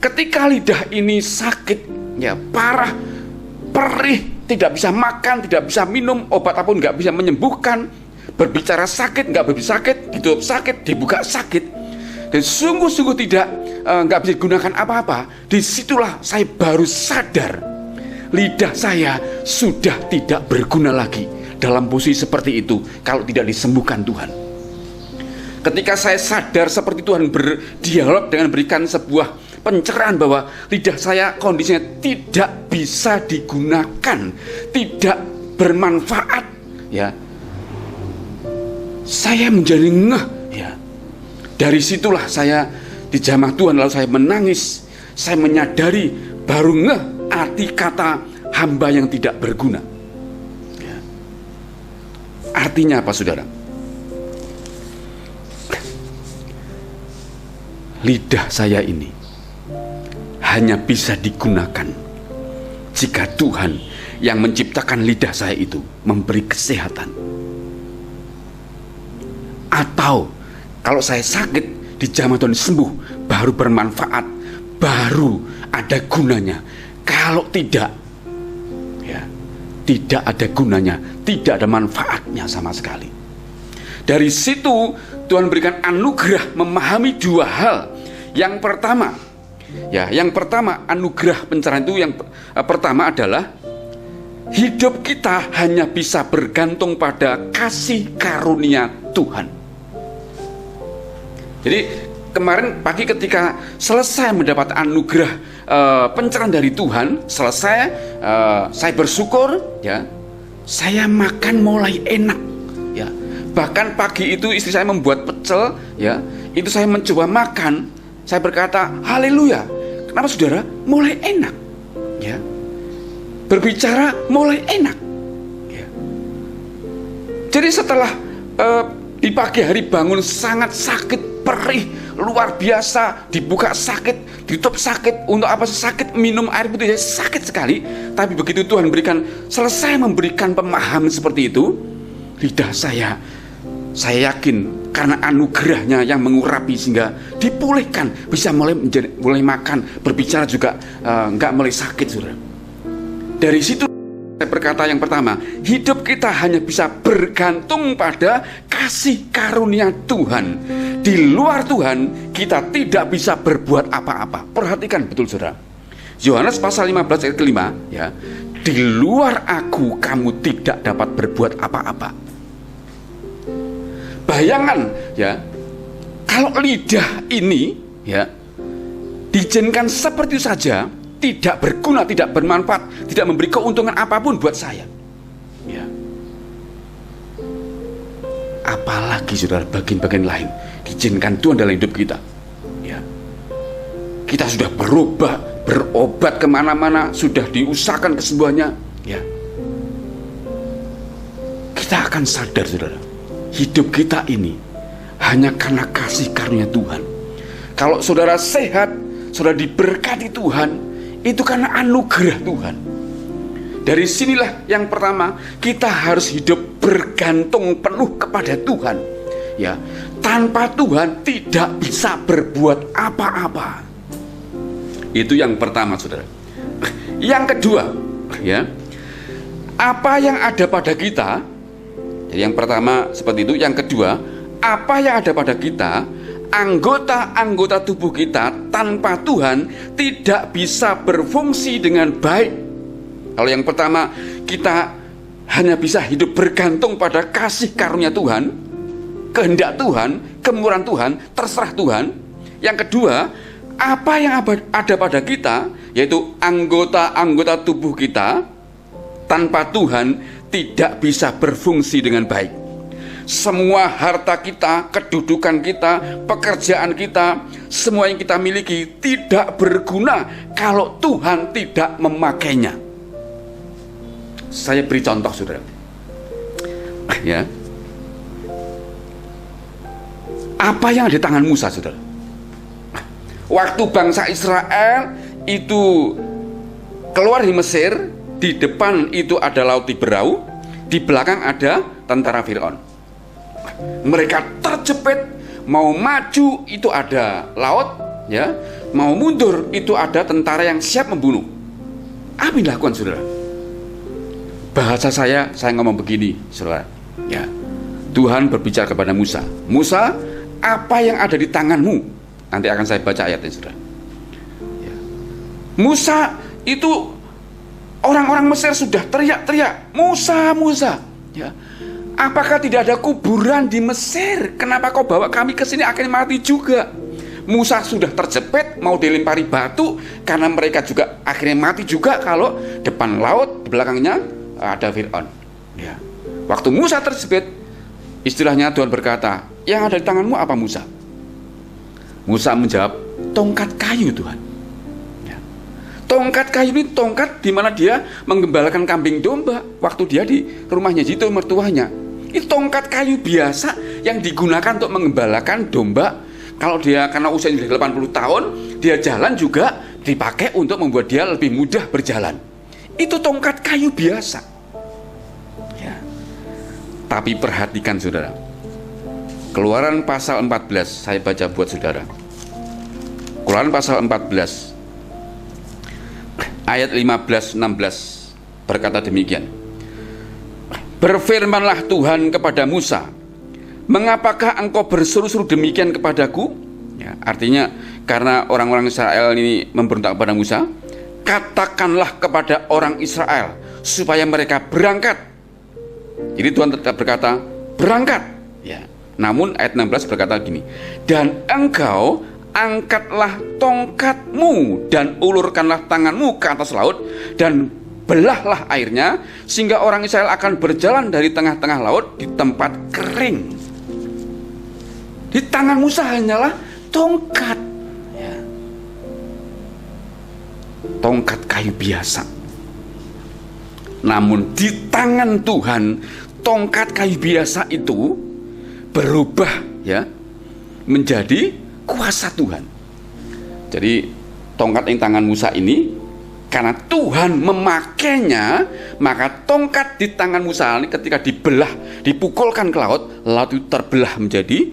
ketika lidah ini sakit, ya, parah, perih, tidak bisa makan, tidak bisa minum, obat apapun nggak bisa menyembuhkan, berbicara sakit, nggak bisa sakit, ditutup sakit, dibuka sakit, dan sungguh-sungguh tidak nggak bisa digunakan apa-apa. Disitulah saya baru sadar lidah saya sudah tidak berguna lagi dalam posisi seperti itu kalau tidak disembuhkan Tuhan. Ketika saya sadar seperti Tuhan berdialog dengan berikan sebuah pencerahan bahwa lidah saya kondisinya tidak bisa digunakan, tidak bermanfaat, ya, saya menjadi ngeh, ya. Dari situlah saya di jamaah Tuhan, lalu saya menangis, saya menyadari, baru ngeh arti kata hamba yang tidak berguna, ya. Artinya apa, saudara? Lidah saya ini hanya bisa digunakan jika Tuhan yang menciptakan lidah saya itu memberi kesehatan. Atau kalau saya sakit di jamaah Tuhan sembuh, baru bermanfaat, baru ada gunanya. Kalau tidak, ya, tidak ada gunanya, tidak ada manfaatnya sama sekali. Dari situ Tuhan berikan anugerah memahami dua hal. Yang pertama, ya, yang pertama anugerah pencerahan itu yang pertama adalah hidup kita hanya bisa bergantung pada kasih karunia Tuhan. Jadi kemarin pagi ketika selesai mendapat anugerah pencerahan dari Tuhan, selesai, saya bersyukur, ya, saya makan mulai enak, ya. Bahkan pagi itu istri saya membuat pecel, ya, itu saya mencoba makan, saya berkata, haleluya. Kenapa saudara? Mulai enak, ya. Berbicara mulai enak, ya. Jadi setelah di pagi hari bangun sangat sakit, perih, luar biasa, dibuka sakit, ditutup sakit, untuk apa sakit, minum air putih sakit sekali. Tapi begitu Tuhan selesai memberikan pemahaman seperti itu, lidah saya yakin karena anugerahnya yang mengurapi sehingga dipulihkan, bisa mulai makan, berbicara juga nggak mulai sakit, saudara. Dari situ saya berkata yang pertama, hidup kita hanya bisa bergantung pada kasih karunia Tuhan. Di luar Tuhan kita tidak bisa berbuat apa-apa. Perhatikan betul, saudara. Yohanes pasal 15 ayat kelima, ya. Di luar aku kamu tidak dapat berbuat apa-apa. Bayangan, ya, kalau lidah ini, ya, diizinkan seperti itu saja, tidak berguna, tidak bermanfaat, tidak memberi keuntungan apapun buat saya, ya. Apalagi saudara bagian-bagian lain diizinkan Tuhan dalam hidup kita, ya. Kita sudah berobat kemana-mana, sudah diusahakan kesembuhannya, ya. Kita akan sadar, saudara, hidup kita ini hanya karena kasih karunia Tuhan. Kalau saudara sehat, saudara diberkati Tuhan, itu karena anugerah Tuhan. Dari sinilah yang pertama, kita harus hidup bergantung penuh kepada Tuhan, ya. Tanpa Tuhan tidak bisa berbuat apa-apa. Itu yang pertama, saudara. Yang kedua, ya, apa yang ada pada kita. Jadi yang pertama seperti itu. Yang kedua, apa yang ada pada kita, anggota-anggota tubuh kita tanpa Tuhan tidak bisa berfungsi dengan baik. Kalau yang pertama, kita hanya bisa hidup bergantung pada kasih karunia Tuhan, kehendak Tuhan, kemurahan Tuhan, terserah Tuhan. Yang kedua, apa yang ada pada kita, yaitu anggota-anggota tubuh kita tanpa Tuhan tidak bisa berfungsi dengan baik. Semua harta kita, kedudukan kita, pekerjaan kita, semua yang kita miliki tidak berguna kalau Tuhan tidak memakainya. Saya beri contoh, saudara, ya. Apa yang ada di tangan Musa, saudara? Waktu bangsa Israel itu keluar dari Mesir, di depan itu ada laut Tiberau, di belakang ada tentara Firaun. Mereka terjepit, mau maju itu ada laut, ya, mau mundur itu ada tentara yang siap membunuh. Apa yang dilakukan, saudara? Bahasa saya ngomong begini, saudara, ya. Tuhan berbicara kepada Musa, Musa, apa yang ada di tanganmu? Nanti akan saya baca ayatnya, saudara, ya. Musa itu, orang-orang Mesir sudah teriak-teriak, Musa, Musa, ya. Apakah tidak ada kuburan di Mesir? Kenapa kau bawa kami ke sini, akhirnya mati juga? Musa sudah terjepit, mau dilempari batu, karena mereka juga akhirnya mati juga kalau depan laut, di belakangnya ada Firaun, ya. Waktu Musa terjepit, istilahnya Tuhan berkata, yang ada di tanganmu apa, Musa? Musa menjawab, tongkat kayu, Tuhan. Tongkat kayu ini tongkat di mana dia menggembalakan kambing domba waktu dia di rumahnya Jito, mertuanya. Itu tongkat kayu biasa yang digunakan untuk menggembalakan domba. Kalau dia karena usianya sudah 80 tahun, dia jalan juga dipakai untuk membuat dia lebih mudah berjalan. Itu tongkat kayu biasa, ya. Tapi perhatikan, saudara, Keluaran pasal 14, saya baca buat saudara. Keluaran pasal 14 ayat 15-16 berkata demikian. Berfirmanlah Tuhan kepada Musa, mengapakah engkau berseru-seru demikian kepadaku? Ya, artinya karena orang-orang Israel ini memberontak kepada Musa, katakanlah kepada orang Israel supaya mereka berangkat. Jadi Tuhan tetap berkata berangkat, ya. Namun ayat 16 berkata gini, dan engkau angkatlah tongkatmu dan ulurkanlah tanganmu ke atas laut dan belahlah airnya, sehingga orang Israel akan berjalan dari tengah-tengah laut di tempat kering. Di tangan Musa hanyalah tongkat, ya. Tongkat kayu biasa. Namun di tangan Tuhan, tongkat kayu biasa itu berubah, ya, menjadi kuasa Tuhan. Jadi tongkat yang tangan Musa ini, karena Tuhan memakainya, maka tongkat di tangan Musa ini ketika dibelah, dipukulkan ke laut, laut itu terbelah menjadi,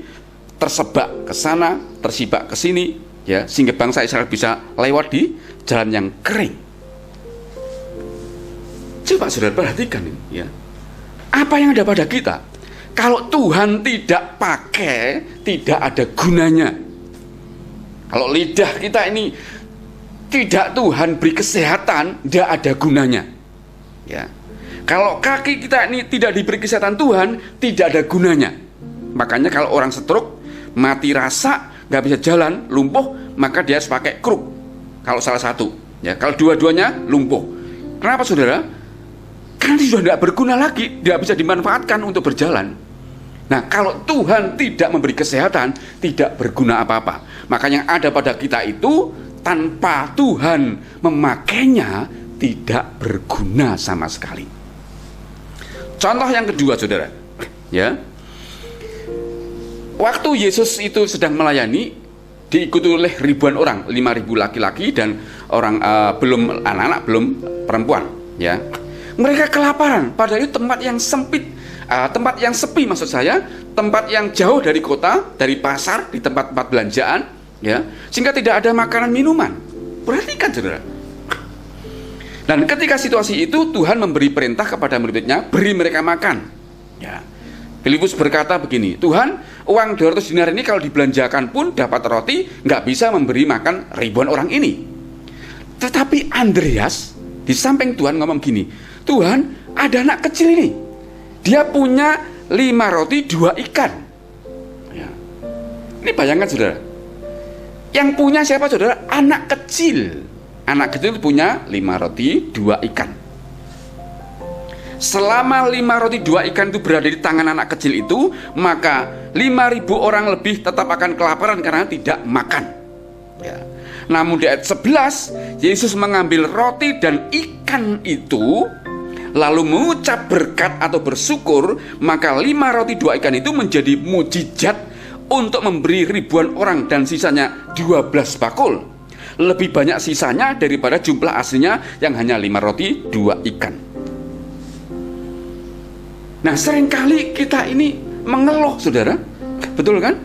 tersebak ke sana, tersibak ke sini, ya, sehingga bangsa Israel bisa lewat di jalan yang kering. Coba saudara perhatikan ini, ya. Apa yang ada pada kita? Kalau Tuhan tidak pakai, tidak ada gunanya. Kalau lidah kita ini tidak Tuhan beri kesehatan, tidak ada gunanya, ya. Kalau kaki kita ini tidak diberi kesehatan Tuhan, tidak ada gunanya. Makanya kalau orang stroke, mati rasa, nggak bisa jalan, lumpuh, maka dia harus pakai kruk. Kalau salah satu, ya. Kalau dua-duanya lumpuh. Kenapa saudara? Karena dia sudah tidak berguna lagi, tidak bisa dimanfaatkan untuk berjalan. Nah, kalau Tuhan tidak memberi kesehatan, tidak berguna apa-apa. Maka yang ada pada kita itu, tanpa Tuhan memakainya, tidak berguna sama sekali. Contoh yang kedua, saudara, ya. Waktu Yesus itu sedang melayani, diikuti oleh ribuan orang, 5.000 laki-laki dan orang belum anak-anak, belum perempuan, ya. Mereka kelaparan, padahal itu tempat yang sempit, tempat yang sepi maksud saya, tempat yang jauh dari kota, dari pasar, di tempat-tempat belanjaan, ya, sehingga tidak ada makanan minuman. Perhatikan saudara. Dan ketika situasi itu, Tuhan memberi perintah kepada murid-muridnya, beri mereka makan, ya. Filipus berkata begini, Tuhan, uang 200 dinar ini kalau dibelanjakan pun dapat roti, nggak bisa memberi makan ribuan orang ini. Tetapi Andreas di samping Tuhan ngomong gini, Tuhan, ada anak kecil ini, dia punya 5 roti 2 ikan, ya. Ini bayangkan saudara, yang punya siapa saudara? Anak kecil. Anak kecil punya 5 roti 2 ikan. Selama 5 roti 2 ikan itu berada di tangan anak kecil itu, maka 5.000 orang lebih tetap akan kelaparan karena tidak makan, ya. Namun di ayat 11, Yesus mengambil roti dan ikan itu, lalu mengucap berkat atau bersyukur, maka 5 roti 2 ikan itu menjadi mujizat untuk memberi ribuan orang, dan sisanya 12 bakul. Lebih banyak sisanya daripada jumlah aslinya yang hanya 5 roti 2 ikan. Nah, seringkali kita ini mengeluh saudara, betul kan?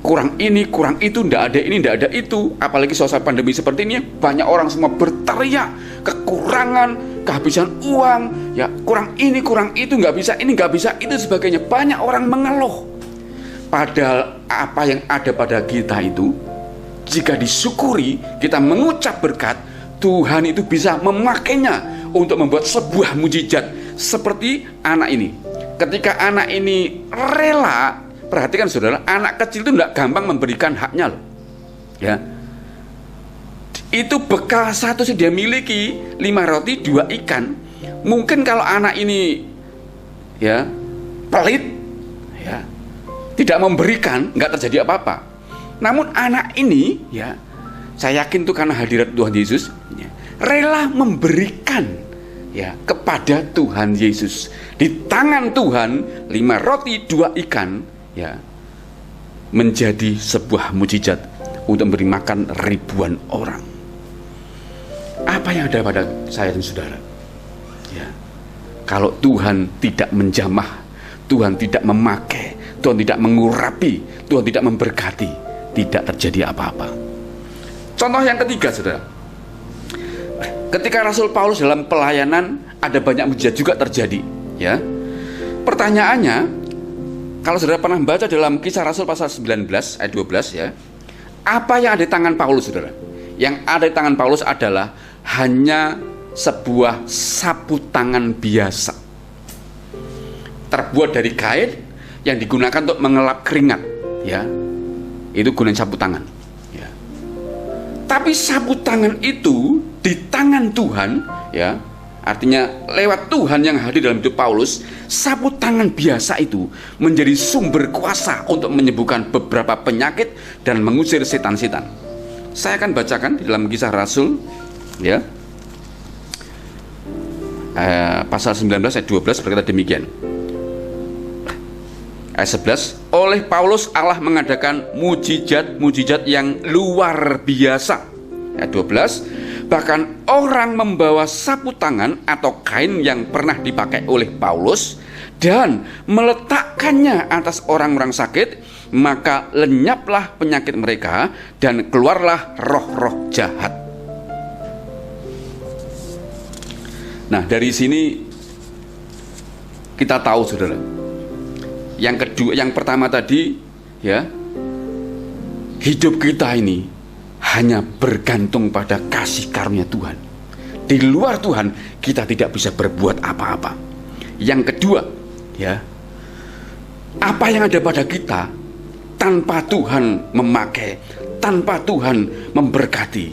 Kurang ini, kurang itu, tidak ada ini, tidak ada itu. Apalagi suasana pandemi seperti ini, banyak orang semua berteriak kekurangan, kehabisan uang, ya, kurang ini, kurang itu, nggak bisa ini, nggak bisa itu, sebagainya. Banyak orang mengeluh. Padahal apa yang ada pada kita itu, jika disyukuri, kita mengucap berkat, Tuhan itu bisa memakainya untuk membuat sebuah mujizat. Seperti anak ini. Ketika anak ini rela, perhatikan saudara, anak kecil itu tidak gampang memberikan haknya loh, ya. Itu bekal satu sih dia miliki, 5 roti 2 ikan. Mungkin kalau anak ini, ya, pelit, ya, tidak memberikan, nggak terjadi apa-apa. Namun anak ini, ya, saya yakin itu karena hadirat Tuhan Yesus, ya, rela memberikan, ya, kepada Tuhan Yesus. Di tangan Tuhan 5 roti 2 ikan, ya, menjadi sebuah mujizat untuk memberi makan ribuan orang. Apa yang ada pada saya dan saudara, ya, kalau Tuhan tidak menjamah, Tuhan tidak memakai, Tuhan tidak mengurapi, Tuhan tidak memberkati, tidak terjadi apa-apa. Contoh yang ketiga saudara, ketika Rasul Paulus dalam pelayanan, ada banyak mujizat juga terjadi, ya. Pertanyaannya, kalau saudara pernah membaca dalam Kisah Rasul pasal 19 ayat 12, ya, apa yang ada di tangan Paulus saudara? Yang ada di tangan Paulus adalah hanya sebuah sapu tangan biasa, terbuat dari kain yang digunakan untuk mengelap keringat, ya. Itu gunanya sapu tangan, ya. Tapi sapu tangan itu di tangan Tuhan, ya, Artinya lewat Tuhan yang hadir dalam hidup Paulus, sapu tangan biasa itu menjadi sumber kuasa untuk menyembuhkan beberapa penyakit dan mengusir setan-setan. Saya akan bacakan di dalam Kisah Rasul, ya, pasal 19 ayat 12 berkata demikian. Ayat 11, oleh Paulus Allah mengadakan mujizat-mujizat yang luar biasa. Ayat 12, bahkan orang membawa sapu tangan atau kain yang pernah dipakai oleh Paulus dan meletakkannya atas orang-orang sakit, maka lenyaplah penyakit mereka dan keluarlah roh-roh jahat. Nah, dari sini kita tahu, saudara, yang pertama tadi, ya, hidup kita ini hanya bergantung pada kasih karunia Tuhan. Di luar Tuhan kita tidak bisa berbuat apa-apa. Yang kedua, ya, apa yang ada pada kita tanpa Tuhan memakai, tanpa Tuhan memberkati,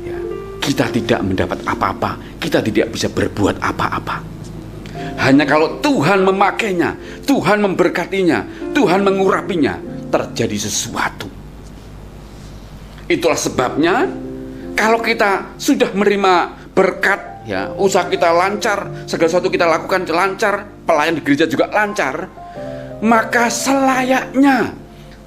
ya, kita tidak mendapat apa-apa, kita tidak bisa berbuat apa-apa. Hanya kalau Tuhan memakainya, Tuhan memberkatinya, Tuhan mengurapinya, terjadi sesuatu. Itulah sebabnya kalau kita sudah menerima berkat, ya, usaha kita lancar, segala sesuatu kita lakukan lancar, pelayan di gereja juga lancar, maka selayaknya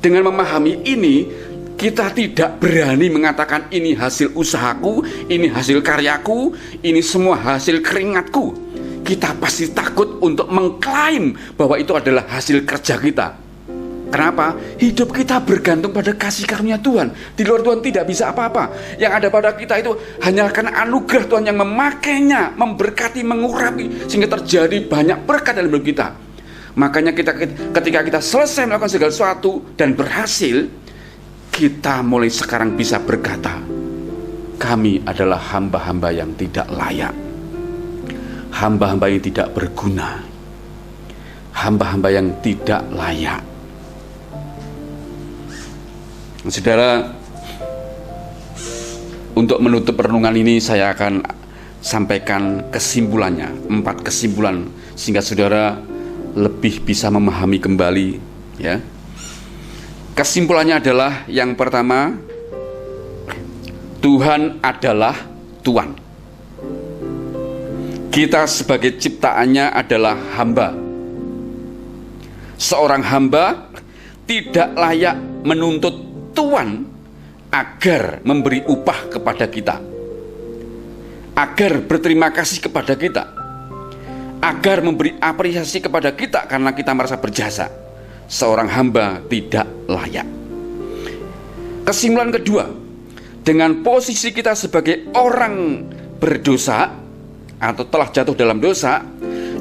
dengan memahami ini, kita tidak berani mengatakan ini hasil usahaku, ini hasil karyaku, ini semua hasil keringatku. Kita pasti takut untuk mengklaim bahwa itu adalah hasil kerja kita. Kenapa? Hidup kita bergantung pada kasih karunia Tuhan. Di luar Tuhan tidak bisa apa-apa. Yang ada pada kita itu hanya karena anugerah Tuhan yang memakainya, memberkati, mengurapi, sehingga terjadi banyak berkat dalam hidup kita. Makanya ketika kita selesai melakukan segala sesuatu dan berhasil, kita mulai sekarang bisa berkata, kami adalah hamba-hamba yang tidak layak, hamba-hamba yang tidak berguna, hamba-hamba yang tidak layak. Saudara, untuk menutup renungan ini saya akan sampaikan kesimpulannya, 4 kesimpulan, sehingga saudara lebih bisa memahami kembali, ya. Kesimpulannya adalah, yang pertama, Tuhan adalah Tuhan. Kita sebagai ciptaannya adalah hamba. Seorang hamba tidak layak menuntut Tuhan agar memberi upah kepada kita, agar berterima kasih kepada kita, agar memberi apresiasi kepada kita karena kita merasa berjasa. Seorang hamba tidak layak. Kesimpulan kedua, dengan posisi kita sebagai orang berdosa atau telah jatuh dalam dosa,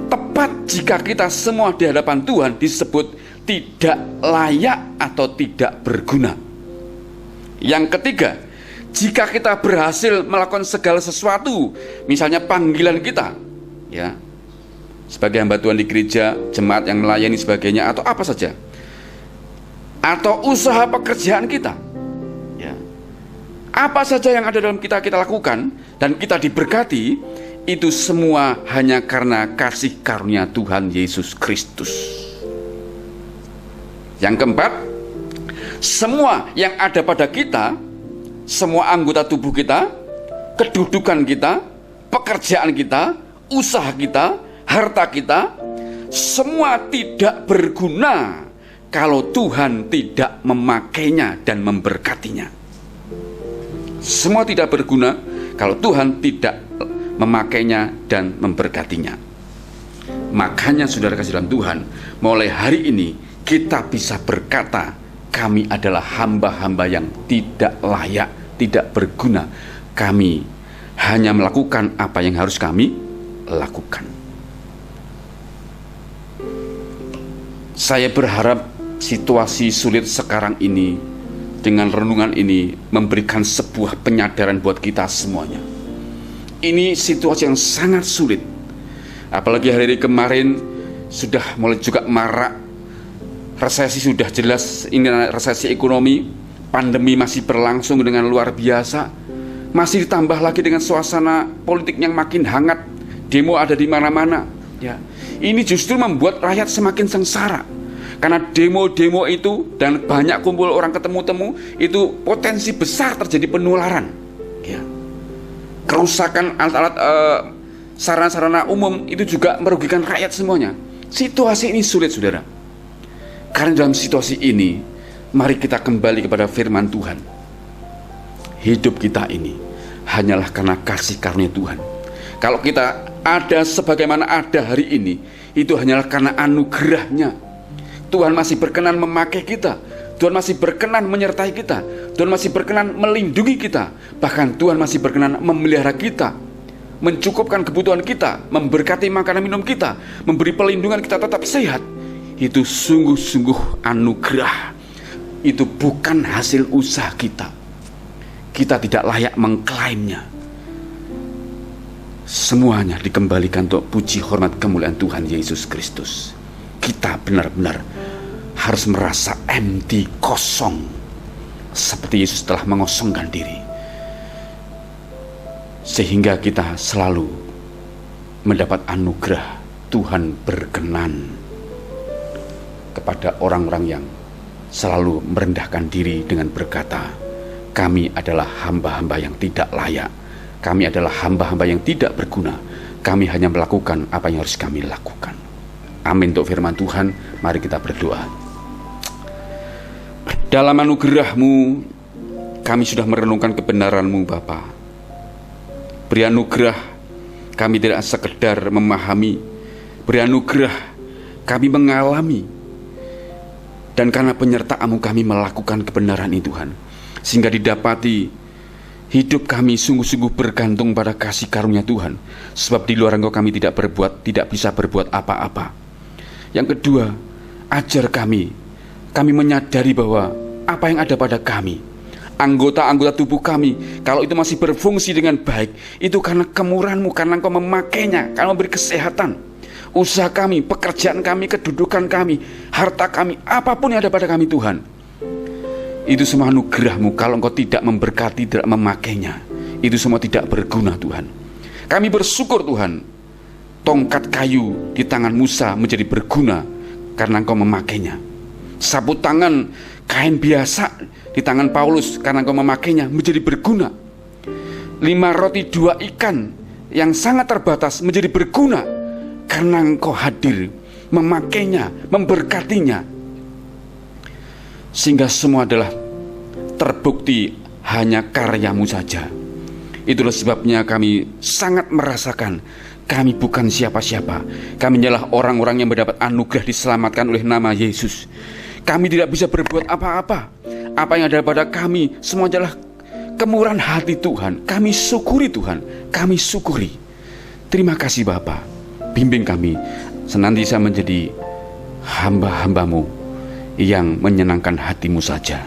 tepat jika kita semua di hadapan Tuhan disebut tidak layak atau tidak berguna. Yang ketiga, jika kita berhasil melakukan segala sesuatu, misalnya panggilan kita, ya, sebagai hamba Tuhan di gereja, jemaat yang melayani sebagainya, atau apa saja, atau usaha pekerjaan kita, ya, apa saja yang ada dalam kita lakukan dan kita diberkati, itu semua hanya karena kasih karunia Tuhan Yesus Kristus. Yang keempat, semua yang ada pada kita, semua anggota tubuh kita, kedudukan kita, pekerjaan kita, usaha kita, harta kita, semua tidak berguna kalau Tuhan tidak memakainya dan memberkatinya. Semua tidak berguna kalau Tuhan tidak memakainya dan memberkatinya. Makanya saudara kasih dalam Tuhan, mulai hari ini kita bisa berkata, kami adalah hamba-hamba yang tidak layak, tidak berguna. Kami hanya melakukan apa yang harus kami lakukan. Saya berharap situasi sulit sekarang ini, dengan renungan ini, memberikan sebuah penyadaran buat kita semuanya. Ini situasi yang sangat sulit. Apalagi hari kemarin sudah mulai juga marak. Resesi sudah jelas, ini resesi ekonomi. Pandemi masih berlangsung dengan luar biasa. Masih ditambah lagi dengan suasana politik yang makin hangat, demo ada di mana-mana. Ya, ini justru membuat rakyat semakin sengsara. Karena demo-demo itu dan banyak kumpul orang ketemu-temu, itu potensi besar terjadi penularan. Ya. Kerusakan alat-alat sarana-sarana umum itu juga merugikan rakyat semuanya. Situasi ini sulit, saudara. Karena dalam situasi ini, mari kita kembali kepada firman Tuhan. Hidup kita ini hanyalah karena kasih karunia Tuhan. Kalau kita ada sebagaimana ada hari ini, itu hanyalah karena anugerahnya. Tuhan masih berkenan memakai kita, Tuhan masih berkenan menyertai kita, Tuhan masih berkenan melindungi kita. Bahkan Tuhan masih berkenan memelihara kita, mencukupkan kebutuhan kita, memberkati makanan minum kita, memberi pelindungan kita tetap sehat. Itu sungguh-sungguh anugerah. Itu bukan hasil usaha kita. Kita tidak layak mengklaimnya. Semuanya dikembalikan untuk puji hormat kemuliaan Tuhan Yesus Kristus. Kita benar-benar harus merasa empty, kosong, seperti Yesus telah mengosongkan diri, sehingga kita selalu mendapat anugerah. Tuhan berkenan kepada orang-orang yang selalu merendahkan diri dengan berkata, kami adalah hamba-hamba yang tidak layak, kami adalah hamba-hamba yang tidak berguna, kami hanya melakukan apa yang harus kami lakukan. Amin untuk firman Tuhan. Mari kita berdoa. Dalam anugerah-Mu kami sudah merenungkan kebenaran-Mu, Bapa. Beri anugerah kami tidak sekedar memahami, beri anugerah kami mengalami, dan karena penyertaan-Mu kami melakukan kebenaran ini, Tuhan, sehingga didapati hidup kami sungguh-sungguh bergantung pada kasih karunia Tuhan. Sebab di luar Engkau kami tidak bisa berbuat apa-apa. Yang kedua, ajar kami menyadari bahwa apa yang ada pada kami, anggota-anggota tubuh kami, kalau itu masih berfungsi dengan baik, itu karena kemurahan-Mu, karena Engkau memakainya, karena memberi kesehatan. Usaha kami, pekerjaan kami, kedudukan kami, harta kami, apapun yang ada pada kami, Tuhan, itu semua anugerah-Mu. Kalau Engkau tidak memberkati, tidak memakainya, itu semua tidak berguna, Tuhan. Kami bersyukur, Tuhan, tongkat kayu di tangan Musa menjadi berguna karena Engkau memakainya. Sapu tangan kain biasa di tangan Paulus karena Engkau memakainya menjadi berguna. 5 roti 2 ikan yang sangat terbatas menjadi berguna karena Engkau hadir, memakainya, memberkatinya, sehingga semua adalah terbukti hanya karya-Mu saja. Itulah sebabnya kami sangat merasakan kami bukan siapa-siapa. Kami adalah orang-orang yang mendapat anugerah diselamatkan oleh nama Yesus. Kami tidak bisa berbuat apa-apa. Apa yang ada pada kami semua adalah kemurahan hati Tuhan. Kami syukuri, Tuhan, kami syukuri. Terima kasih Bapa. Bimbing kami senantiasa menjadi hamba-hamba-Mu yang menyenangkan hati-Mu saja.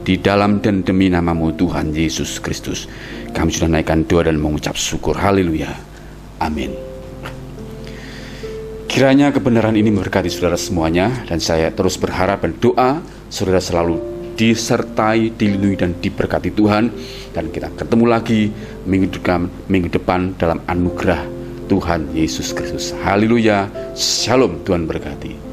Di dalam dan demi nama-Mu Tuhan Yesus Kristus, kami sudah naikkan doa dan mengucap syukur. Haleluya. Amin. Kiranya kebenaran ini memberkati saudara semuanya, dan saya terus berharap dan doa saudara selalu disertai, dilindungi dan diberkati Tuhan. Dan kita ketemu lagi minggu depan dalam anugerah Tuhan Yesus Kristus. Haleluya. Shalom. Tuhan berkati.